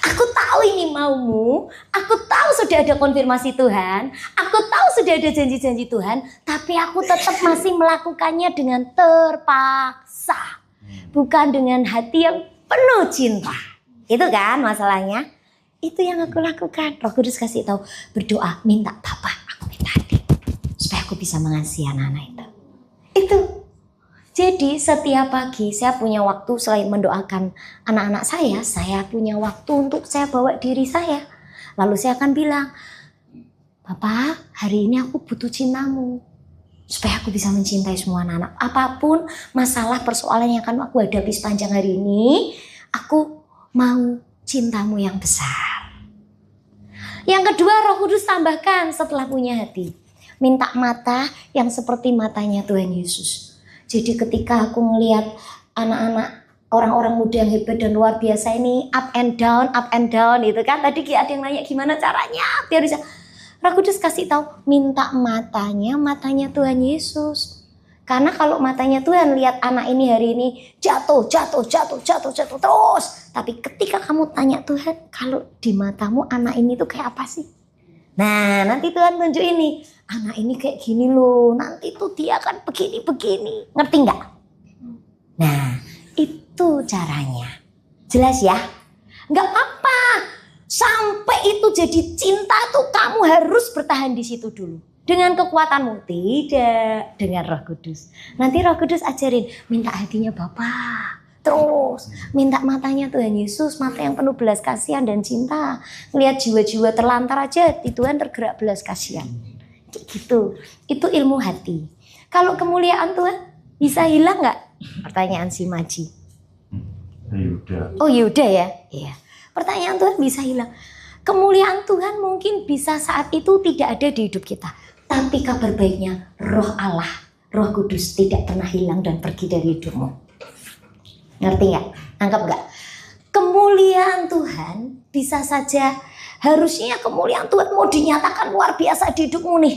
Aku tahu ini maumu, aku tahu sudah ada konfirmasi Tuhan, aku tahu sudah ada janji-janji Tuhan, tapi aku tetap masih melakukannya dengan terpaksa. Bukan dengan hati yang penuh cinta. Itu kan masalahnya. Itu yang aku lakukan. Roh Kudus kasih tahu, berdoa, minta Bapa, aku minta hati. Supaya aku bisa mengasihi anak-anak itu. Itu. Jadi setiap pagi saya punya waktu selain mendoakan anak-anak saya punya waktu untuk saya bawa diri saya. Lalu saya akan bilang, Bapak, hari ini aku butuh cintamu. Supaya aku bisa mencintai semua anak-anak. Apapun masalah persoalan yang akan aku hadapi sepanjang hari ini, aku mau cintamu yang besar. Yang kedua, Roh Kudus tambahkan setelah punya hati. Minta mata yang seperti matanya Tuhan Yesus. Jadi ketika aku ngelihat anak-anak orang-orang muda yang hebat dan luar biasa ini up and down gitu kan. Tadi ada yang nanya gimana caranya biar bisa. Roh Kudus kasih tahu, minta matanya Tuhan Yesus. Karena kalau matanya Tuhan lihat anak ini hari ini jatuh terus. Tapi ketika kamu tanya Tuhan, kalau di matamu anak ini tuh kayak apa sih? Nah, nanti Tuhan tunjuk ini. Anak ini kayak gini loh. Nanti tuh dia akan begini. Ngerti nggak? Nah, itu caranya. Jelas ya? Nggak apa-apa. Sampai itu jadi cinta tuh kamu harus bertahan di situ dulu. Dengan kekuatanmu. Tidak. Dengan Roh Kudus. Nanti Roh Kudus ajarin. Minta hatinya Bapak. Terus minta matanya Tuhan Yesus, mata yang penuh belas kasihan dan cinta. Lihat jiwa-jiwa terlantar aja di Tuhan tergerak belas kasihan. Kayak gitu. Itu ilmu hati. Kalau kemuliaan Tuhan bisa hilang nggak? Pertanyaan si Maji. Yuda. Oh Yuda ya? Iya. Pertanyaan Tuhan bisa hilang. Kemuliaan Tuhan mungkin bisa saat itu tidak ada di hidup kita. Tapi kabar baiknya Roh Allah, Roh Kudus tidak pernah hilang dan pergi dari hidupmu. Ngerti nggak? Nangkep nggak? Kemuliaan Tuhan bisa saja, harusnya kemuliaan Tuhan mau dinyatakan luar biasa di hidupmu nih.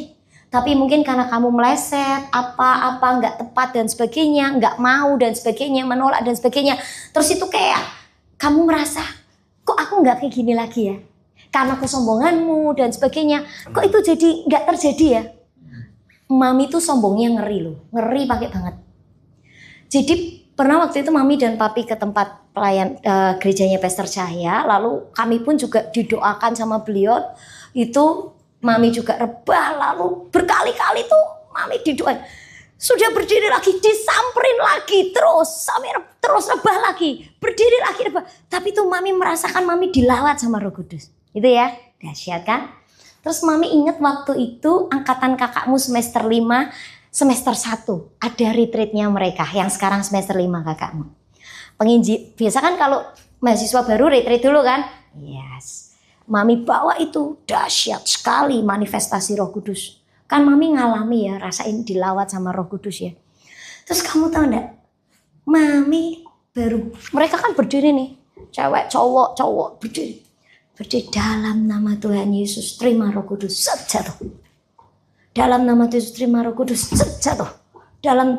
Tapi mungkin karena kamu meleset, apa-apa nggak tepat dan sebagainya, nggak mau dan sebagainya, menolak dan sebagainya. Terus itu kayak kamu merasa, kok aku nggak kayak gini lagi ya? Karena kesombonganmu dan sebagainya, kok itu jadi nggak terjadi ya? Mami tuh sombongnya ngeri loh, ngeri pakai banget. Jadi pernah waktu itu Mami dan Papi ke tempat pelayan gerejanya Pastor Cahya, lalu kami pun juga didoakan sama beliau. Itu Mami juga rebah, lalu berkali-kali tuh Mami didoain. Sudah berdiri lagi, disamperin lagi, terus rebah lagi, berdiri lagi rebah. Tapi tuh mami merasakan mami dilawat sama Roh Kudus. Itu ya, dahsyat kan? Terus mami ingat waktu itu angkatan kakakmu semester 5, semester 1. Ada retreatnya mereka, yang sekarang semester 5 kakakmu. Biasa kan kalau mahasiswa baru retreat dulu kan? Yes. Mami bawa itu dahsyat sekali manifestasi Roh Kudus. Kan mami ngalami ya, rasain dilawat sama Roh Kudus ya. Terus kamu tahu enggak? Mami baru, mereka kan berdiri nih. Cewek, cowok berdiri. Berdiri dalam nama Tuhan Yesus, terima Roh Kudus, jatuh. Dalam nama Yesus, terima Roh Kudus, jatuh.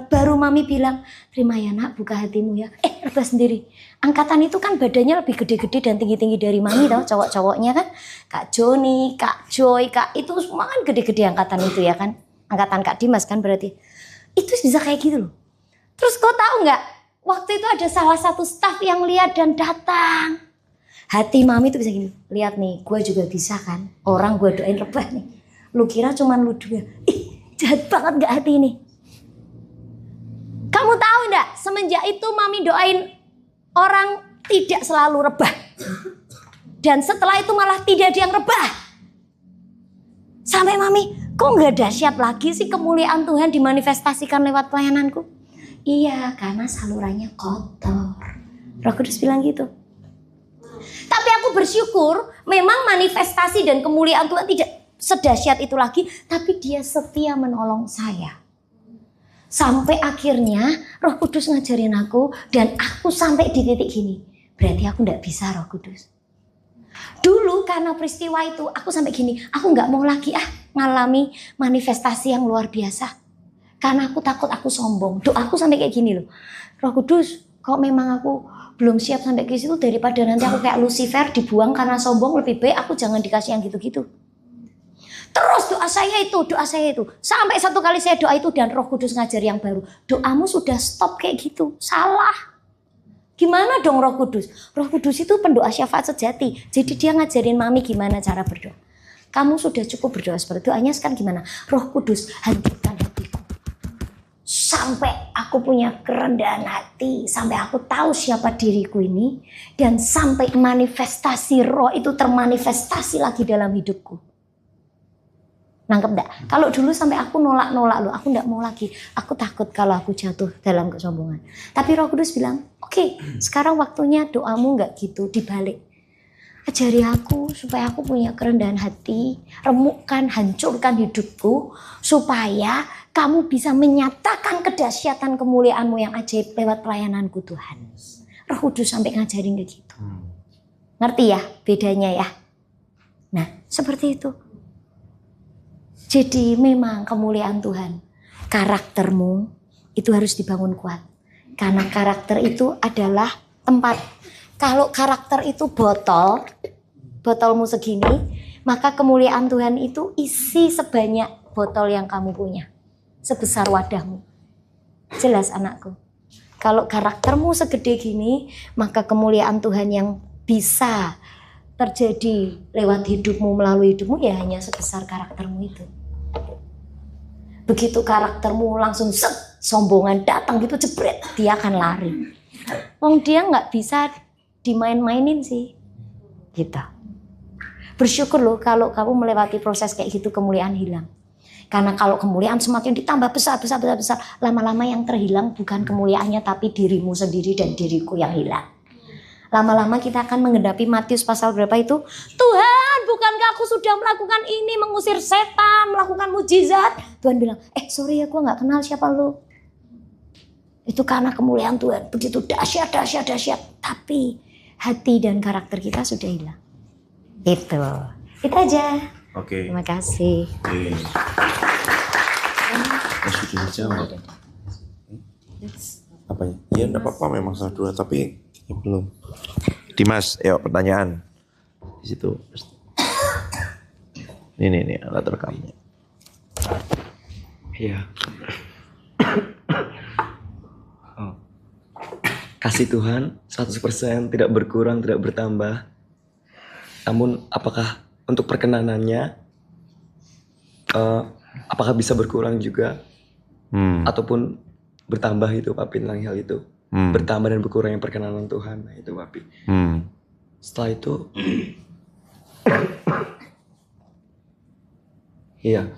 Baru mami bilang, terima ya nak, buka hatimu ya. Rebah sendiri. Angkatan itu kan badannya lebih gede-gede dan tinggi-tinggi dari mami tau, cowok-cowoknya kan. Kak Joni, Kak Joy, Kak itu semua kan gede-gede angkatan itu ya kan. Angkatan Kak Dimas kan berarti. Itu bisa kayak gitu loh. Terus kau tahu nggak? Waktu itu ada salah satu staf yang lihat dan datang. Hati mami tuh bisa gini. Lihat nih, gue juga bisa kan. Orang gue doain rebah nih. Lu kira cuman lu dua. Jahat banget gak hati ini. Kamu tahu enggak, semenjak itu mami doain orang tidak selalu rebah. Dan setelah itu malah tidak ada yang rebah. Sampai mami, kok nggak dahsyat lagi sih kemuliaan Tuhan dimanifestasikan lewat pelayananku? Iya, karena salurannya kotor. Roh Kudus bilang gitu. Tapi aku bersyukur memang manifestasi dan kemuliaan Tuhan tidak sedahsyat itu lagi. Tapi dia setia menolong saya. Sampai akhirnya Roh Kudus ngajarin aku dan aku sampai di titik gini. Berarti aku gak bisa Roh Kudus. Dulu karena peristiwa itu aku sampai gini. Aku gak mau lagi ngalami manifestasi yang luar biasa. Karena aku takut aku sombong. Doaku sampai kayak gini loh. Roh Kudus, kok memang aku belum siap sampai ke situ, daripada nanti aku kayak Lucifer dibuang karena sombong, lebih baik aku jangan dikasih yang gitu-gitu. Terus doa saya itu. Sampai satu kali saya doa itu dan Roh Kudus ngajar yang baru. Doamu sudah stop kayak gitu. Salah. Gimana dong Roh Kudus? Roh Kudus itu pendoa syafaat sejati. Jadi dia ngajarin mami gimana cara berdoa. Kamu sudah cukup berdoa seperti itu. Doanya sekarang gimana? Roh Kudus, hancurkan hatiku. Sampai aku punya kerendahan hati. Sampai aku tahu siapa diriku ini. Dan sampai manifestasi roh itu termanifestasi lagi dalam hidupku. Nangkep enggak? Kalau dulu sampai aku nolak loh, aku enggak mau lagi. Aku takut kalau aku jatuh dalam kesombongan. Tapi Roh Kudus bilang, oke, sekarang waktunya doamu enggak gitu, dibalik. Ajari aku supaya aku punya kerendahan hati, remukkan, hancurkan hidupku, supaya kamu bisa menyatakan kedahsyatan kemuliaanmu yang ajaib lewat pelayananku Tuhan. Roh Kudus sampai ngajarin kayak gitu. Ngerti ya bedanya ya? Nah, seperti itu. Jadi memang kemuliaan Tuhan, karaktermu itu harus dibangun kuat. Karena karakter itu adalah tempat. Kalau karakter itu botolmu segini, maka kemuliaan Tuhan itu isi sebanyak botol yang kamu punya. Sebesar wadahmu. Jelas anakku. Kalau karaktermu segede gini, maka kemuliaan Tuhan yang bisa terjadi lewat hidupmu, melalui hidupmu ya hanya sebesar karaktermu itu. Begitu karaktermu langsung sombongan datang gitu jebret, dia akan lari. Wong dia nggak bisa dimain-mainin sih. Gitu. Bersyukur loh kalau kamu melewati proses kayak gitu, kemuliaan hilang. Karena kalau kemuliaan semakin ditambah besar, lama-lama yang terhilang bukan kemuliaannya tapi dirimu sendiri dan diriku yang hilang. Lama-lama kita akan menghadapi Matius pasal berapa itu? Tuhan, bukankah aku sudah melakukan ini, mengusir setan, melakukan mujizat? Tuhan bilang, sorry ya, gue gak kenal siapa lu. Itu karena kemuliaan Tuhan, begitu dahsyat. Tapi hati dan karakter kita sudah hilang. Itu aja. Oke. Terima kasih. Oke. Sudah jawab. Apa ya? Ya enggak apa-apa memang salah dua, tapi ya belum. Dimas, yuk pertanyaan. Di situ. Ini alat rekamnya. Iya. Kasih Tuhan 100% tidak berkurang, tidak bertambah. Namun apakah untuk perkenanannya apakah bisa berkurang juga? ataupun bertambah itu Papi tentang hal itu. Bertambah dan berkurangnya perkenanan Tuhan. Nah, itu Papi. Setelah itu iya.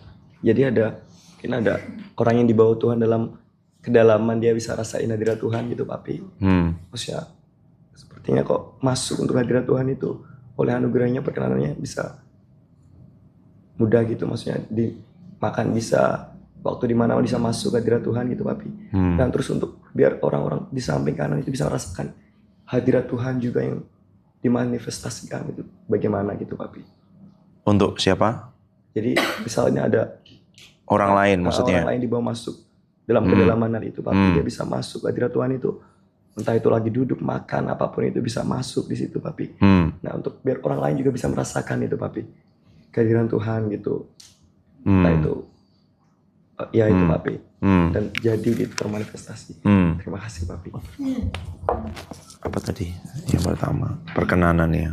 Jadi mungkin ada orang yang dibawa Tuhan dalam kedalaman, dia bisa rasain hadirat Tuhan gitu Papi. Maksudnya sepertinya kok masuk untuk hadirat Tuhan itu oleh anugerahnya, perkenanannya bisa mudah gitu. Maksudnya dimakan bisa, waktu di mana bisa masuk hadirat Tuhan gitu Papi. Dan terus untuk biar orang-orang di samping kanan itu bisa merasakan hadirat Tuhan juga yang dimanifestasikan itu bagaimana gitu Papi. Untuk siapa? Jadi misalnya ada Orang lain maksudnya. orang lain dibawa masuk dalam kedalaman itu Papi, dia bisa masuk hadirat Tuhan itu. Entah itu lagi duduk makan apapun itu bisa masuk di situ Papi. Nah, untuk biar orang lain juga bisa merasakan itu Papi, kehadiran Tuhan gitu. Entah itu ya itu Papi. Dan jadi gitu termanifestasi. Terima kasih Papi. Apa tadi? Yang pertama, perkenanan ya.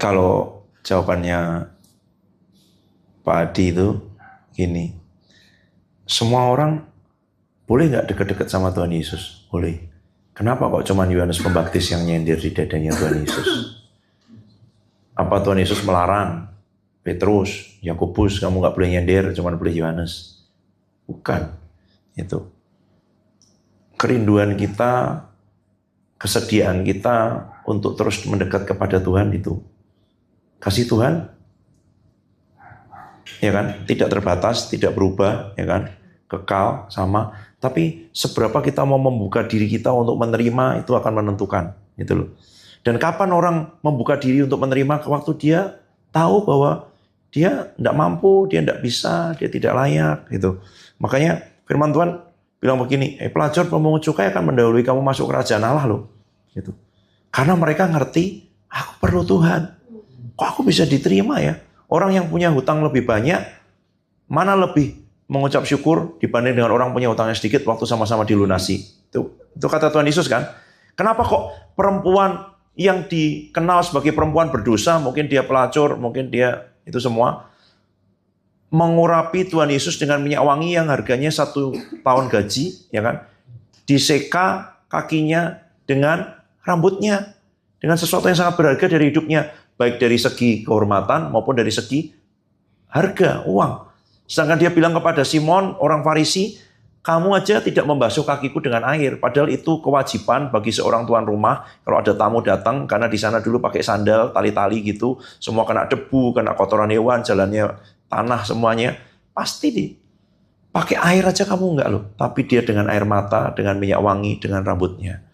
Kalau jawabannya Pak Adi itu gini, semua orang boleh nggak dekat-dekat sama Tuhan Yesus? Boleh. Kenapa kok cuman Yohanes Pembaptis yang nyender di dadanya Tuhan Yesus? Apa Tuhan Yesus melarang Petrus, Yakobus, kamu nggak boleh nyender, cuman boleh Yohanes? Bukan. Itu kerinduan kita, kesediaan kita untuk terus mendekat kepada Tuhan itu. Kasih Tuhan, ya kan, tidak terbatas, tidak berubah, ya kan, kekal, sama. Tapi seberapa kita mau membuka diri kita untuk menerima, itu akan menentukan, gitu loh. Dan kapan orang membuka diri untuk menerima? Waktu dia tahu bahwa dia tidak mampu, dia tidak bisa, dia tidak layak, gitu. Makanya firman Tuhan bilang begini, pelacur pemungut cukai akan mendahului kamu masuk kerajaan Allah loh, gitu. Karena mereka ngerti, aku perlu Tuhan. Kok aku bisa diterima ya? Orang yang punya hutang lebih banyak, mana lebih mengucap syukur dibanding dengan orang punya hutangnya sedikit waktu sama-sama dilunasi. Itu kata Tuhan Yesus kan? Kenapa kok perempuan yang dikenal sebagai perempuan berdosa, mungkin dia pelacur, mungkin dia itu semua, mengurapi Tuhan Yesus dengan minyak wangi yang harganya 1 tahun gaji, ya kan? Diseka kakinya dengan rambutnya, dengan sesuatu yang sangat berharga dari hidupnya, baik dari segi kehormatan maupun dari segi harga, uang. Sedangkan dia bilang kepada Simon, orang Farisi, kamu aja tidak membasuh kakiku dengan air. Padahal itu kewajiban bagi seorang tuan rumah. Kalau ada tamu datang, karena di sana dulu pakai sandal, tali-tali gitu. Semua kena debu, kena kotoran hewan, jalannya tanah semuanya. Pasti pakai air aja kamu enggak loh. Tapi dia dengan air mata, dengan minyak wangi, dengan rambutnya.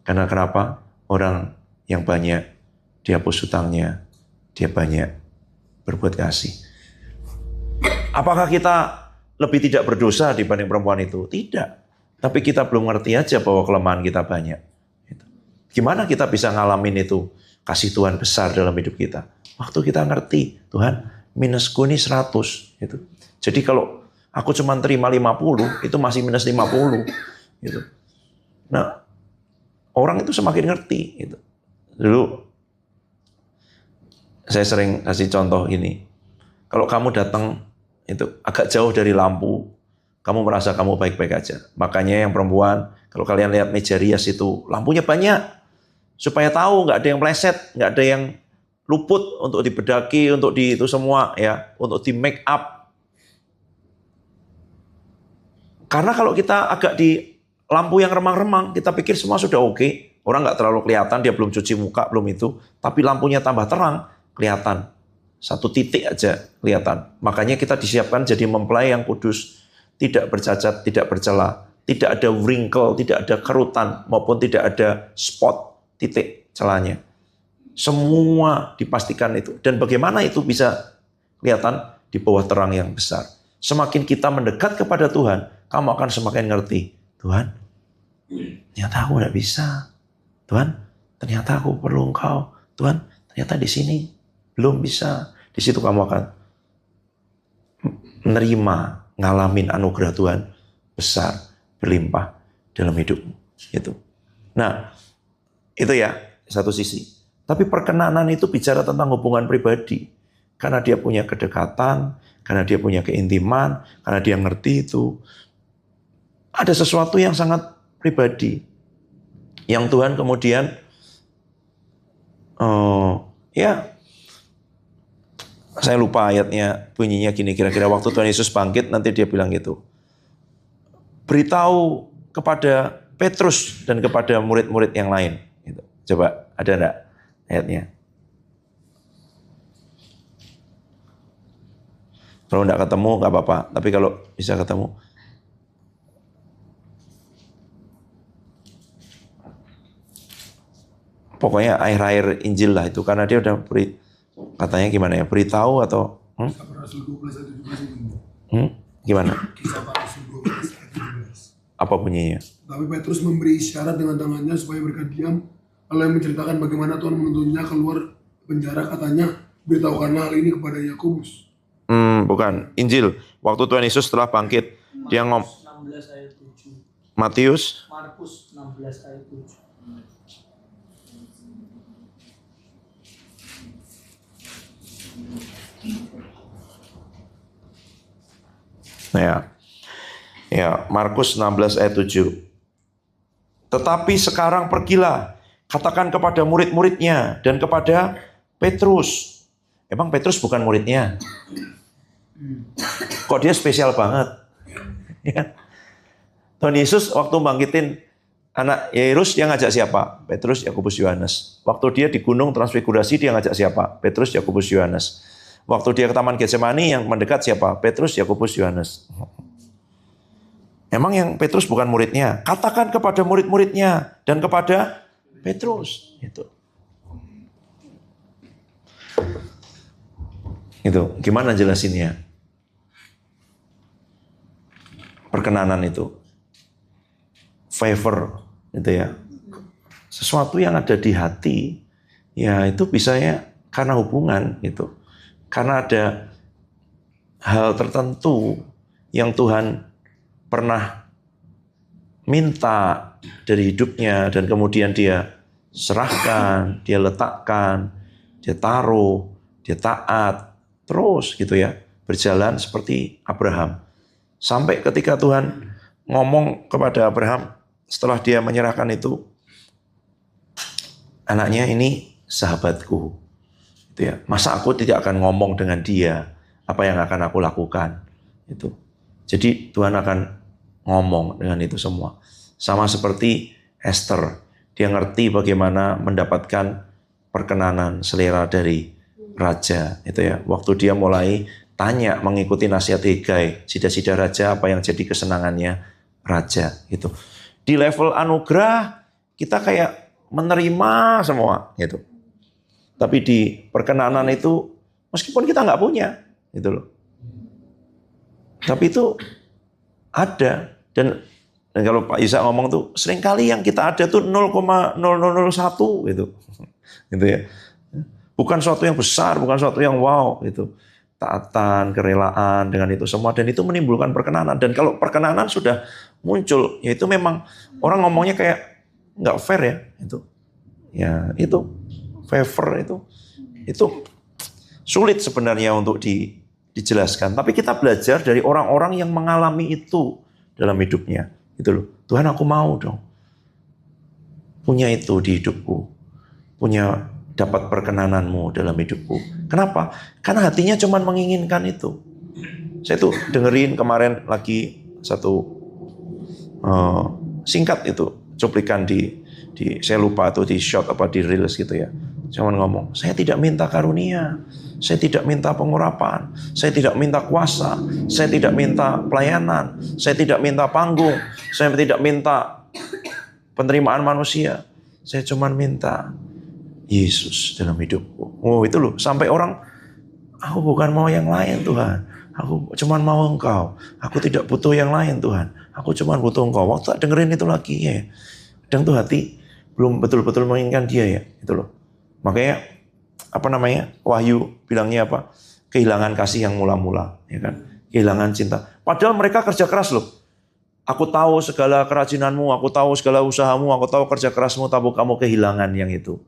Karena kenapa? Orang yang banyak dihapus hutangnya, dia banyak berbuat kasih. Apakah kita lebih tidak berdosa dibanding perempuan itu? Tidak. Tapi kita belum ngerti aja bahwa kelemahan kita banyak. Gimana kita bisa ngalamin itu? Kasih Tuhan besar dalam hidup kita. Waktu kita ngerti, Tuhan minusku ini 100. Gitu. Jadi kalau aku cuma terima 50, itu masih minus 50. Gitu. Nah, orang itu semakin ngerti. Gitu. Dulu, saya sering kasih contoh gini. Kalau kamu datang itu agak jauh dari lampu, kamu merasa kamu baik-baik aja. Makanya yang perempuan, kalau kalian lihat meja rias itu, lampunya banyak. Supaya tahu nggak ada yang meleset, nggak ada yang luput untuk dibedaki, untuk itu semua ya, untuk di make up. Karena kalau kita agak di lampu yang remang-remang, kita pikir semua sudah oke. Orang nggak terlalu kelihatan, dia belum cuci muka, belum itu. Tapi lampunya tambah terang, kelihatan. 1 titik aja kelihatan. Makanya kita disiapkan jadi mempelai yang kudus. Tidak bercacat, tidak bercela. Tidak ada wrinkle, tidak ada kerutan. Maupun tidak ada spot, titik celahnya. Semua dipastikan itu. Dan bagaimana itu bisa kelihatan? Di bawah terang yang besar. Semakin kita mendekat kepada Tuhan, kamu akan semakin ngerti. Tuhan, ternyata aku tidak bisa. Tuhan, ternyata aku perlu Engkau. Tuhan, ternyata di sini belum bisa. Di situ kamu akan menerima, ngalamin anugerah Tuhan besar, berlimpah dalam hidupmu. Gitu. Nah, itu ya satu sisi. Tapi perkenanan itu bicara tentang hubungan pribadi. Karena dia punya kedekatan, karena dia punya keintiman, karena dia ngerti itu. Ada sesuatu yang sangat pribadi. Yang Tuhan kemudian, saya lupa ayatnya, bunyinya gini, kira-kira waktu Tuhan Yesus bangkit, nanti dia bilang gitu. Beritahu kepada Petrus dan kepada murid-murid yang lain. Gitu. Coba, ada enggak ayatnya? Kalau enggak ketemu, enggak apa-apa. Tapi kalau bisa ketemu. Pokoknya akhir-akhir Injil lah itu. Karena dia udah katanya gimana ya, beritahu atau gimana? Apa bunyinya? Tapi Petrus memberi isyarat dengan tangannya supaya mereka diam. Lalu yang menceritakan bagaimana Tuhan menuntunnya keluar penjara, katanya, beritahukanlah hal ini kepada Yakobus. Bukan, Injil. Waktu Tuhan Yesus setelah bangkit, dia ngomong. 16 ayat 7. Matius. Markus 16 ayat 7. Ya, Markus 16 ayat 7. Tetapi sekarang pergilah, katakan kepada murid-muridnya dan kepada Petrus. Emang Petrus bukan muridnya? Kok dia spesial banget? Ya. Tuhan Yesus waktu bangkitin anak Yairus, dia ngajak siapa? Petrus, Yakobus, Yohanes. Waktu dia di gunung transfigurasi, dia ngajak siapa? Petrus, Yakobus, Yohanes. Waktu dia ke Taman Getsemani, yang mendekat siapa? Petrus, Yakobus, Yohanes. Emang yang Petrus bukan muridnya? Katakan kepada murid-muridnya dan kepada Petrus. Itu gimana jelasinnya? Perkenanan itu, favor, itu ya. Sesuatu yang ada di hati, ya itu bisa ya karena hubungan itu. Karena ada hal tertentu yang Tuhan pernah minta dari hidupnya dan kemudian dia serahkan, dia letakkan, dia taruh, dia taat, terus gitu ya, berjalan seperti Abraham. Sampai ketika Tuhan ngomong kepada Abraham setelah dia menyerahkan itu, anaknya ini sahabatku. Itu ya. Masa aku tidak akan ngomong dengan dia apa yang akan aku lakukan? Itu. Jadi Tuhan akan ngomong dengan itu semua. Sama seperti Esther, dia ngerti bagaimana mendapatkan perkenanan selera dari raja. Itu ya. Waktu dia mulai tanya mengikuti nasihat Hegai, sida-sida raja apa yang jadi kesenangannya raja. Itu. Di level anugerah kita kayak menerima semua. Gitu. Tapi di perkenanan itu meskipun kita nggak punya, gitu loh. Tapi itu ada. Dan kalau Pak Isa ngomong tuh, seringkali yang kita ada tuh 0,0001 gitu. Gitu ya. Bukan suatu yang besar, bukan suatu yang wow gitu. Taatan, kerelaan dengan itu semua, dan itu menimbulkan perkenanan. Dan kalau perkenanan sudah muncul, ya itu memang orang ngomongnya kayak nggak fair ya, itu. Ya, itu favor itu sulit sebenarnya untuk dijelaskan. Tapi kita belajar dari orang-orang yang mengalami itu dalam hidupnya. Gitu loh. Tuhan, aku mau dong punya itu di hidupku. Punya dapat perkenananmu dalam hidupku. Kenapa? Karena hatinya cuma menginginkan itu. Saya tuh dengerin kemarin lagi satu singkat itu, cuplikan saya lupa tuh di shot apa di reels gitu ya. Cuman ngomong, saya tidak minta karunia, saya tidak minta pengurapan, saya tidak minta kuasa, saya tidak minta pelayanan, saya tidak minta panggung, saya tidak minta penerimaan manusia, saya cuma minta Yesus dalam hidupku. Oh itu loh, sampai orang, aku bukan mau yang lain Tuhan, Aku cuman mau Engkau. Aku tidak butuh yang lain Tuhan. Aku cuman butuh Engkau. Waktu tak dengerin itu lagi ya. Kadang tuh hati belum betul-betul menginginkan dia ya. Itu loh. Makanya Wahyu bilangnya apa? Kehilangan kasih yang mula-mula, ya kan? Kehilangan cinta. Padahal mereka kerja keras loh. Aku tahu segala kerajinanmu, aku tahu segala usahamu, aku tahu kerja kerasmu, tapi kamu kehilangan yang itu.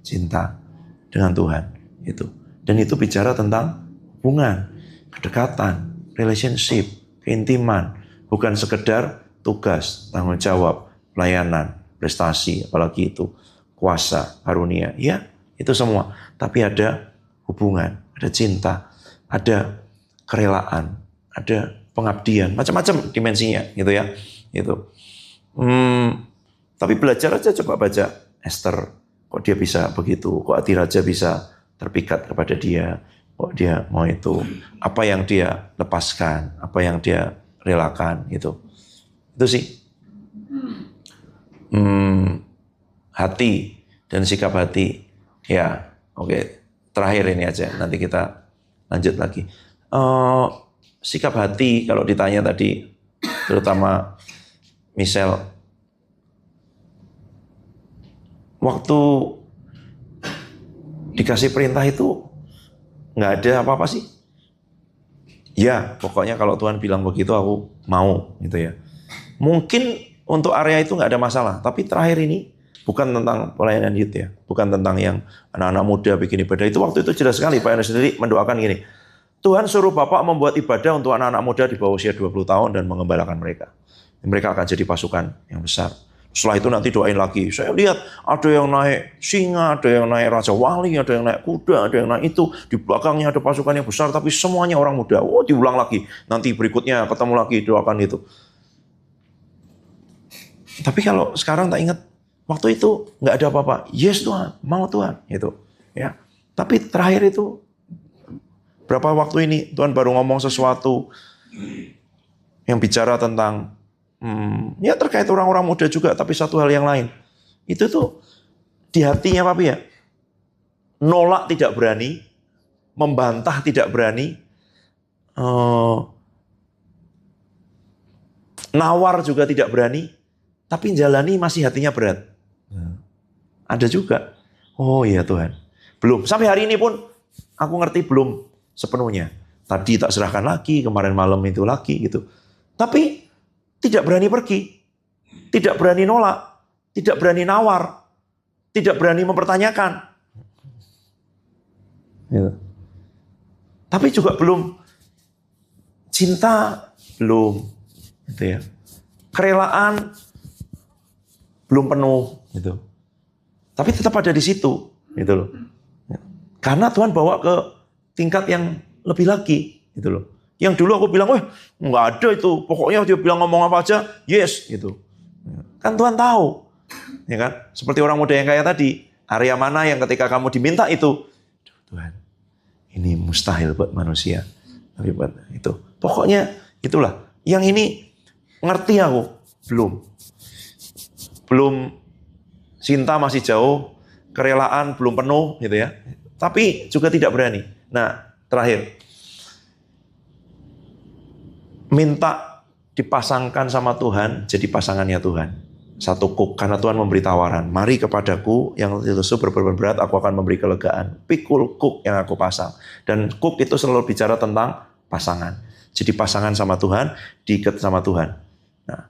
Cinta dengan Tuhan. Itu. Dan itu bicara tentang hubungan, kedekatan, relationship, keintiman. Bukan sekedar tugas, tanggung jawab, pelayanan, prestasi, apalagi itu. Kuasa, karunia. Ya, itu semua. Tapi ada hubungan, ada cinta, ada kerelaan, ada pengabdian, macam-macam dimensinya gitu ya. Gitu. Tapi belajar aja, coba baca Esther. Kok dia bisa begitu? Kok Adiraja bisa terpikat kepada dia? Kok dia mau itu? Apa yang dia lepaskan? Apa yang dia relakan? Gitu. Itu sih. Hati dan sikap hati. Ya, oke. Terakhir ini aja. Nanti kita lanjut lagi. Sikap hati kalau ditanya tadi, terutama Michelle, waktu dikasih perintah itu nggak ada apa-apa sih. Ya, pokoknya kalau Tuhan bilang begitu aku mau gitu ya. Mungkin untuk area itu nggak ada masalah, tapi terakhir ini bukan tentang pelayanan youth ya, bukan tentang yang anak-anak muda bikin ibadah. Itu waktu itu jelas sekali Pak Yohanes sendiri mendoakan gini. Tuhan suruh Bapak membuat ibadah untuk anak-anak muda di bawah usia 20 tahun dan mengembalakan mereka. Mereka akan jadi pasukan yang besar. Setelah itu nanti doain lagi. Saya lihat ada yang naik singa, ada yang naik raja wali, ada yang naik kuda, ada yang naik itu. Di belakangnya ada pasukan yang besar, tapi semuanya orang muda. Oh, diulang lagi. Nanti berikutnya ketemu lagi, doakan itu. Tapi kalau sekarang tak ingat, waktu itu nggak ada apa-apa. Yes Tuhan, mau Tuhan. Gitu. Ya. Tapi terakhir itu, berapa waktu ini Tuhan baru ngomong sesuatu yang bicara tentang ya terkait orang-orang muda juga, tapi satu hal yang lain. Itu tuh di hatinya Papi ya. Nolak tidak berani, membantah tidak berani, nawar juga tidak berani, tapi jalani masih hatinya berat. Ada juga. Oh iya Tuhan. Belum. Sampai hari ini pun aku ngerti belum sepenuhnya. Tadi tak serahkan lagi, kemarin malam itu lagi gitu. Tapi tidak berani pergi, tidak berani nolak, tidak berani nawar, tidak berani mempertanyakan. Gitu. Tapi juga belum cinta, belum, gitu ya. Kerelaan belum penuh, gitu. Tapi tetap ada di situ, gitu loh. Karena Tuhan bawa ke tingkat yang lebih lagi, gitu loh. Yang dulu aku bilang, nggak ada itu. Pokoknya dia bilang ngomong apa aja, yes, gitu. Kan Tuhan tahu, ya kan? Seperti orang muda yang kayak tadi, area mana yang ketika kamu diminta itu, Tuhan, ini mustahil buat manusia. Tapi buat itu, pokoknya itulah. Yang ini ngerti aku, belum. Cinta masih jauh, kerelaan belum penuh, gitu ya. Tapi juga tidak berani. Nah, terakhir. Minta dipasangkan sama Tuhan, jadi pasangannya Tuhan. Satu kuk, karena Tuhan memberi tawaran. Mari kepadaku yang lesu berbeban-berat, aku akan memberi kelegaan. Pikul kuk yang aku pasang. Dan kuk itu selalu bicara tentang pasangan. Jadi pasangan sama Tuhan, diikat sama Tuhan. Nah,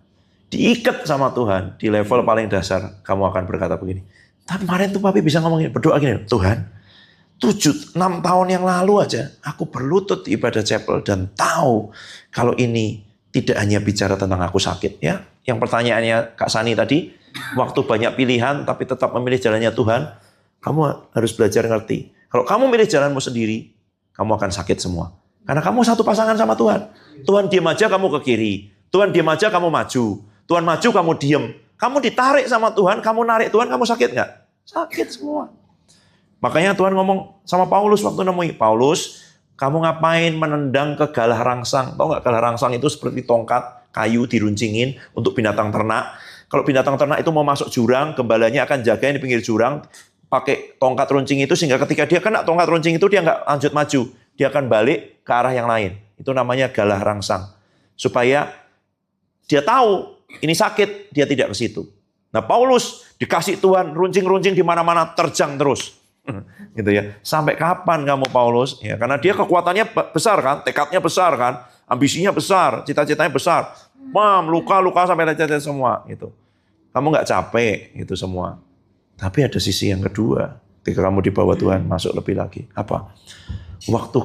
diikat sama Tuhan, di level paling dasar, kamu akan berkata begini. Tapi kemarin tuh Papi bisa ngomong gini, berdoa gini, Tuhan, 6 tahun yang lalu aja, aku berlutut di ibadah chapel dan tahu kalau ini tidak hanya bicara tentang aku sakit. Ya, yang pertanyaannya Kak Sani tadi, waktu banyak pilihan tapi tetap memilih jalannya Tuhan, kamu harus belajar ngerti. Kalau kamu milih jalanmu sendiri, kamu akan sakit semua. Karena kamu satu pasangan sama Tuhan. Tuhan diam aja, kamu ke kiri. Tuhan diam aja, kamu maju. Tuhan maju, kamu diem. Kamu ditarik sama Tuhan, kamu narik Tuhan, kamu sakit nggak? Sakit semua. Makanya Tuhan ngomong sama Paulus waktu nemui. Paulus, kamu ngapain menendang ke galah rangsang? Tahu nggak galah rangsang itu seperti tongkat kayu diruncingin untuk binatang ternak. Kalau binatang ternak itu mau masuk jurang, gembalanya akan jagain di pinggir jurang. Pakai tongkat runcing itu sehingga ketika dia kena tongkat runcing itu dia nggak lanjut maju. Dia akan balik ke arah yang lain. Itu namanya galah rangsang. Supaya dia tahu ini sakit, dia tidak ke situ. Nah, Paulus dikasih Tuhan runcing-runcing di mana-mana, terjang terus. Gitu ya. Sampai kapan kamu Paulus? Ya, karena dia kekuatannya besar kan, tekadnya besar kan, ambisinya besar, cita-citanya besar. Luka-luka sampai lecet-lecet semua gitu. Kamu nggak capek itu semua. Tapi ada sisi yang kedua. Ketika kamu dibawa Tuhan masuk lebih lagi. Apa? Waktu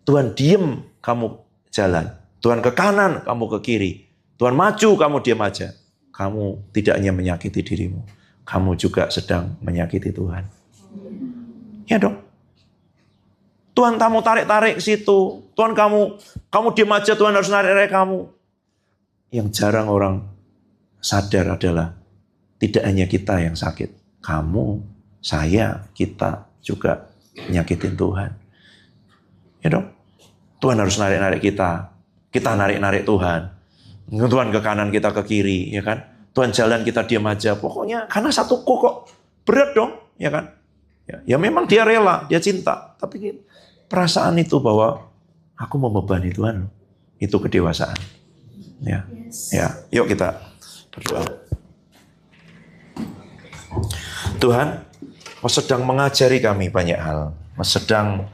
Tuhan diem, kamu jalan. Tuhan ke kanan, kamu ke kiri. Tuhan maju, kamu diam aja. Kamu tidak hanya menyakiti dirimu. Kamu juga sedang menyakiti Tuhan. Ya dong. Tuhan kamu tarik-tarik ke situ. Tuhan kamu diam aja, Tuhan harus narik-narik kamu. Yang jarang orang sadar adalah tidak hanya kita yang sakit. Kamu, saya, kita juga nyakitin Tuhan. Ya dong. Tuhan harus narik-narik kita. Kita narik-narik Tuhan. Tuhan ke kanan, kita ke kiri, ya kan? Tuhan jalan, kita diam aja. Pokoknya karena satu kok berat dong, ya kan? Ya memang dia rela, dia cinta. Tapi perasaan itu bahwa aku membebani Tuhan, itu kedewasaan. Ya, yuk kita berdoa. Tuhan, Kau sedang mengajari kami banyak hal. Kau sedang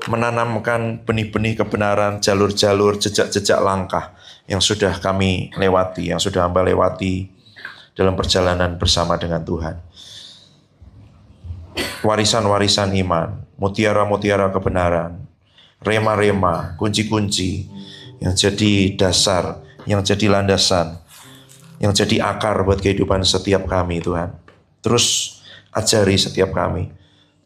menanamkan benih-benih kebenaran, jalur-jalur, jejak-jejak langkah yang sudah kami lewati, yang sudah hamba lewati dalam perjalanan bersama dengan Tuhan. Warisan-warisan iman, mutiara-mutiara kebenaran, rema-rema, kunci-kunci yang jadi dasar, yang jadi landasan, yang jadi akar buat kehidupan setiap kami, Tuhan. Terus ajari setiap kami,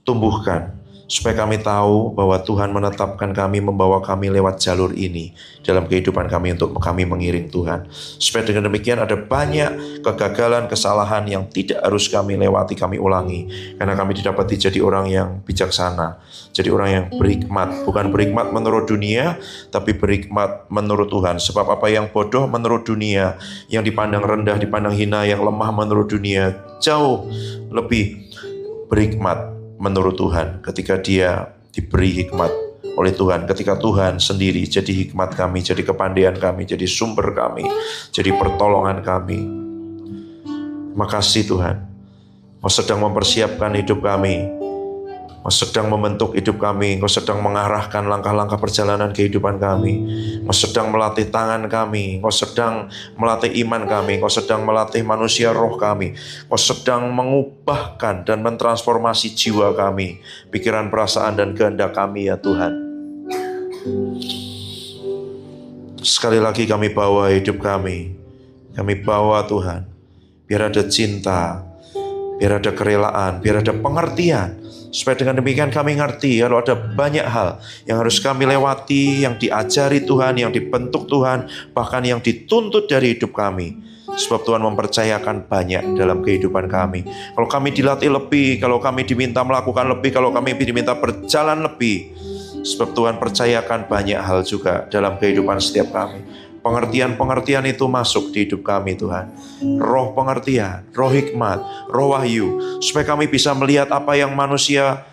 tumbuhkan, supaya kami tahu bahwa Tuhan menetapkan kami, membawa kami lewat jalur ini dalam kehidupan kami untuk kami mengiring Tuhan. Supaya dengan demikian ada banyak kegagalan, kesalahan yang tidak harus kami lewati, kami ulangi. Karena kami didapati jadi orang yang bijaksana, jadi orang yang berhikmat. Bukan berhikmat menurut dunia, tapi berhikmat menurut Tuhan. Sebab apa yang bodoh menurut dunia, yang dipandang rendah, dipandang hina, yang lemah menurut dunia, jauh lebih berhikmat menurut Tuhan ketika dia diberi hikmat oleh Tuhan, ketika Tuhan sendiri jadi hikmat kami, jadi kepandaian kami, jadi sumber kami, jadi pertolongan kami. Makasih Tuhan, Kau sedang mempersiapkan hidup kami, Kau sedang membentuk hidup kami, Kau sedang mengarahkan langkah-langkah perjalanan kehidupan kami, Kau sedang melatih tangan kami, Kau sedang melatih iman kami, Kau sedang melatih manusia roh kami, Kau sedang mengubahkan dan mentransformasi jiwa kami, pikiran, perasaan, dan kehendak kami ya Tuhan. Sekali lagi kami bawa hidup kami bawa Tuhan, biar ada cinta, biar ada kerelaan, biar ada pengertian. Supaya dengan demikian kami ngerti kalau ada banyak hal yang harus kami lewati, yang diajari Tuhan, yang dibentuk Tuhan, bahkan yang dituntut dari hidup kami. Sebab Tuhan mempercayakan banyak dalam kehidupan kami. Kalau kami dilatih lebih, kalau kami diminta melakukan lebih, kalau kami diminta berjalan lebih. Sebab Tuhan percayakan banyak hal juga dalam kehidupan setiap kami. Pengertian-pengertian itu masuk di hidup kami Tuhan. Roh pengertian, roh hikmat, roh wahyu. Supaya kami bisa melihat apa yang manusia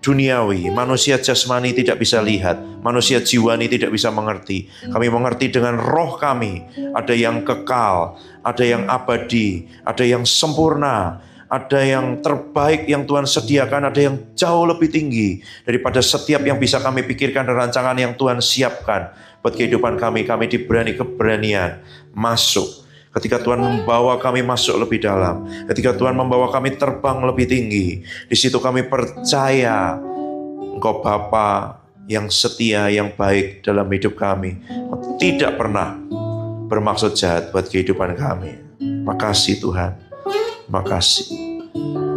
duniawi, manusia jasmani tidak bisa lihat, manusia jiwani tidak bisa mengerti. Kami mengerti dengan roh kami. Ada yang kekal, ada yang abadi, ada yang sempurna, ada yang terbaik yang Tuhan sediakan, ada yang jauh lebih tinggi daripada setiap yang bisa kami pikirkan dan rancangan yang Tuhan siapkan buat kehidupan kami. Kami diberi keberanian masuk. Ketika Tuhan membawa kami masuk lebih dalam, ketika Tuhan membawa kami terbang lebih tinggi, di situ kami percaya Engkau Bapa yang setia, yang baik dalam hidup kami. Engkau tidak pernah bermaksud jahat buat kehidupan kami. Makasih Tuhan, makasih,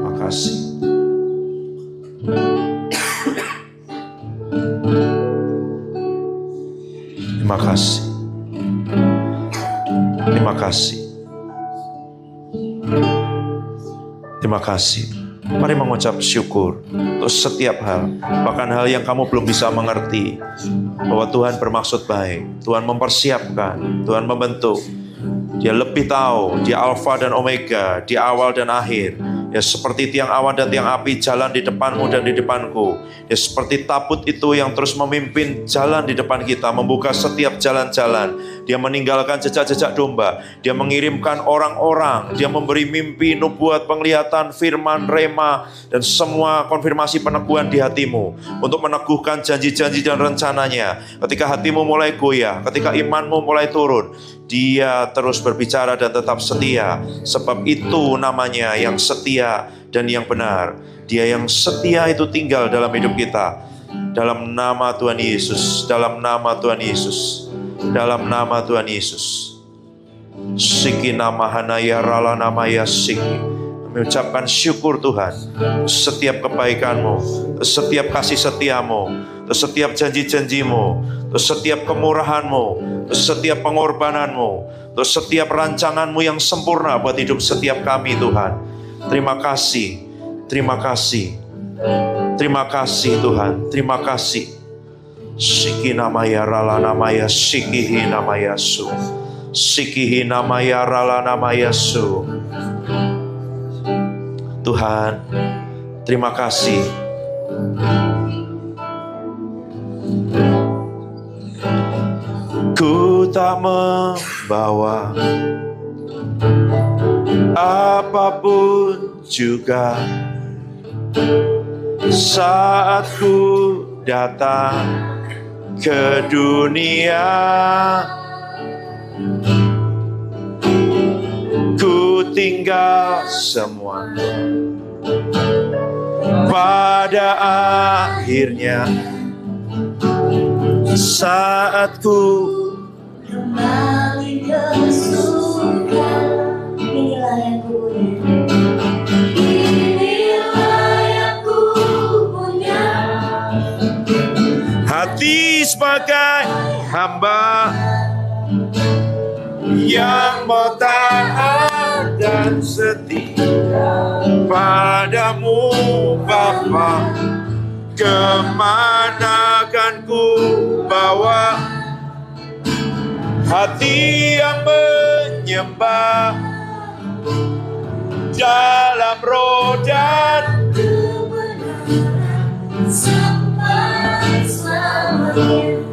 makasih. Terima kasih. Terima kasih. Terima kasih. Mari mengucap syukur untuk setiap hal, bahkan hal yang kamu belum bisa mengerti, bahwa Tuhan bermaksud baik, Tuhan mempersiapkan, Tuhan membentuk. Dia lebih tahu, Dia Alfa dan Omega, Dia awal dan akhir. Dia seperti tiang awan dan tiang api jalan di depanmu dan di depanku. Dia seperti tabut itu yang terus memimpin jalan di depan kita, membuka setiap jalan-jalan. Dia meninggalkan jejak-jejak domba. Dia mengirimkan orang-orang. Dia memberi mimpi, nubuat, penglihatan, firman, rema, dan semua konfirmasi peneguhan di hatimu untuk meneguhkan janji-janji dan rencananya. Ketika hatimu mulai goyah, ketika imanmu mulai turun, Dia terus berbicara dan tetap setia. Sebab itu namanya yang setia dan yang benar. Dia yang setia itu tinggal dalam hidup kita. Dalam nama Tuhan Yesus, dalam nama Tuhan Yesus, dalam nama Tuhan Yesus. Siki nama hanaya rala nama ya siki. Kami ucapkan syukur Tuhan. Setiap kebaikan-Mu, setiap kasih setia-Mu, setiap janji-janji-Mu, setiap kemurahan-Mu, setiap pengorbanan-Mu, setiap rancangan-Mu yang sempurna buat hidup setiap kami Tuhan. Terima kasih, terima kasih, terima kasih Tuhan, terima kasih. Siki namaya rala namaya sikihi namaya su, sikihi namaya rala namaya su. Tuhan, terima kasih. Ku tak membawa apapun juga saat ku datang ke dunia. Ku tinggal semua. Pada akhirnya saat ku kembali ke surga, inilah yang ku punya, inilah yang ku punya. hati sebagai hamba yang mau taat dan setia padamu Bapa. Kemana kan ku bawa hati yang menyembah dalam roh dan kebenaran sampai selamanya.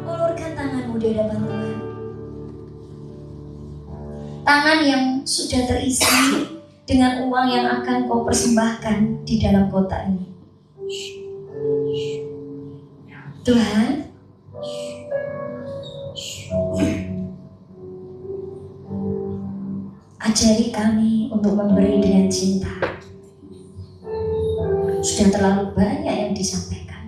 Ulurkan tanganmu di hadapan Tuhan. Tangan yang sudah terisi dengan uang yang akan kau persembahkan di dalam kotak ini. Tuhan, ajari kami untuk memberi dengan cinta. Sudah terlalu banyak yang disampaikan.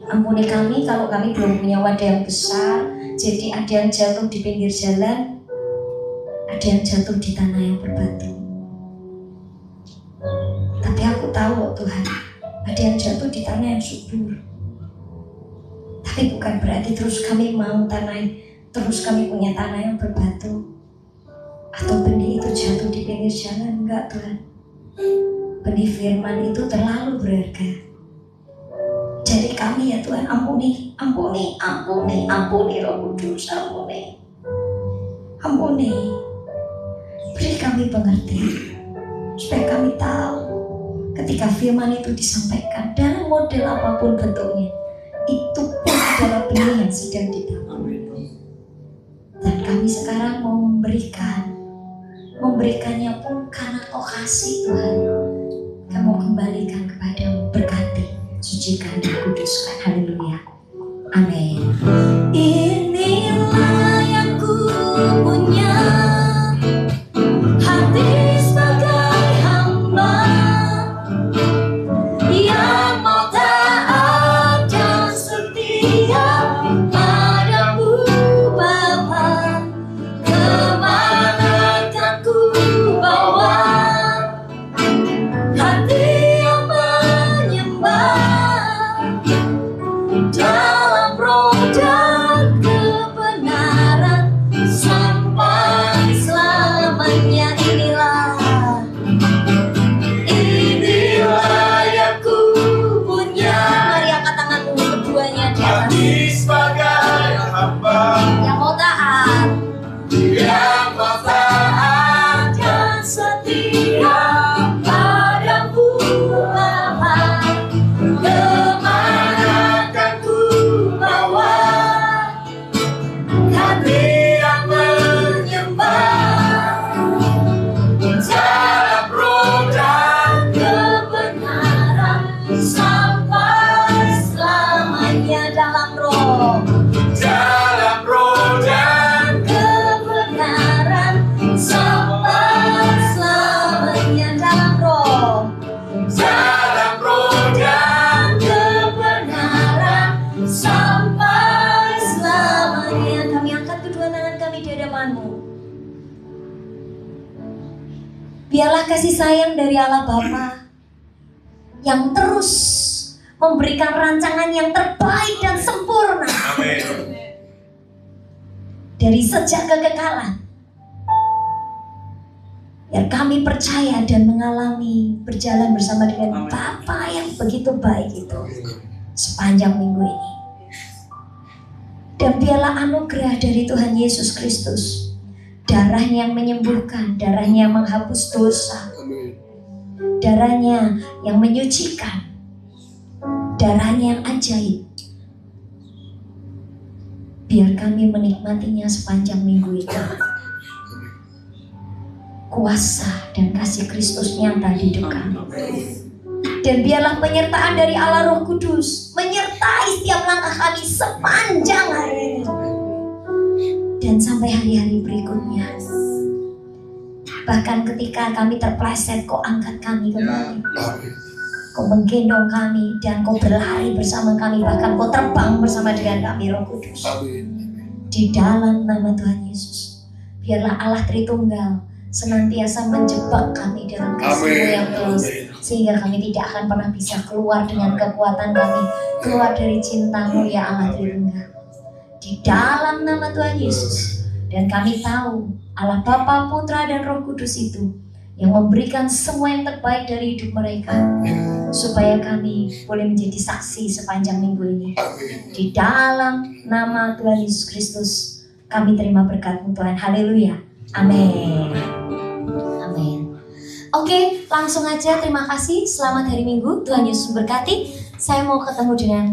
Ampuni kami kalau kami belum punya wadah yang besar, jadi ada yang jatuh di pinggir jalan, ada yang jatuh di tanah yang berbatu. Tapi aku tahu Tuhan, ada yang jatuh di tanah yang subur. Tapi bukan berarti terus kami mau terus kami punya tanah yang berbatu atau benih itu jatuh di pinggir jalan. Enggak Tuhan, benih firman itu terlalu berharga. Jadi kami ya Tuhan, ampuni Roh Kudus, ampuni, beri kami pengertian supaya kami tahu ketika firman itu disampaikan dalam model apapun bentuknya, itu pun adalah benih yang sedang ditanam. Dan kami sekarang mau memberikannya pun karena kau kasih Tuhan. Kamu kembalikan kepadamu, berkati, sucikan dan kuduskan. Haleluya, amin. Inilah yang ku punya, hati sebagai hamba yang mau taat dan setia padamu Bapa. Kemana kan ku bawa hati yang menyembah dalam roh Biarlah kasih sayang dari Allah Bapa yang terus memberikan rancangan yang terbaik dan sempurna. Dari sejak kekekalan. Biar kami percaya dan mengalami berjalan bersama dengan Bapa yang begitu baik itu sepanjang minggu ini. Dan biarlah anugerah dari Tuhan Yesus Kristus, darahnya yang menyembuhkan, darahnya yang menghapus dosa, darahnya yang menyucikan, darahnya yang ajaib. Biar kami menikmatinya sepanjang minggu itu. Kuasa dan kasih Kristus nyata di hidup kami. Dan biarlah penyertaan dari Allah Roh Kudus menyertai setiap langkah kami sepanjang hari ini dan sampai hari-hari berikutnya. Bahkan ketika kami terpleset, Kau angkat kami kembali. Kau menggendong kami dan Kau berlari bersama kami, bahkan Kau terbang bersama dengan kami, Roh Kudus. Di dalam nama Tuhan Yesus, biarlah Allah Tritunggal senantiasa menjebak kami dalam kasih-Mu yang tulus, sehingga kami tidak akan pernah bisa keluar dengan kekuatan kami, keluar dari cinta-Mu ya Allah Tritunggal. Di dalam nama Tuhan Yesus. Dan kami tahu Allah Bapa, Putra dan Roh Kudus itu yang memberikan semua yang terbaik dari hidup mereka, supaya kami boleh menjadi saksi sepanjang minggu ini. Di dalam nama Tuhan Yesus Kristus kami terima berkat-Mu Tuhan. Haleluya. Amin. Amin. Oke, langsung aja terima kasih. Selamat hari Minggu. Tuhan Yesus berkati. Saya mau ketemu dengan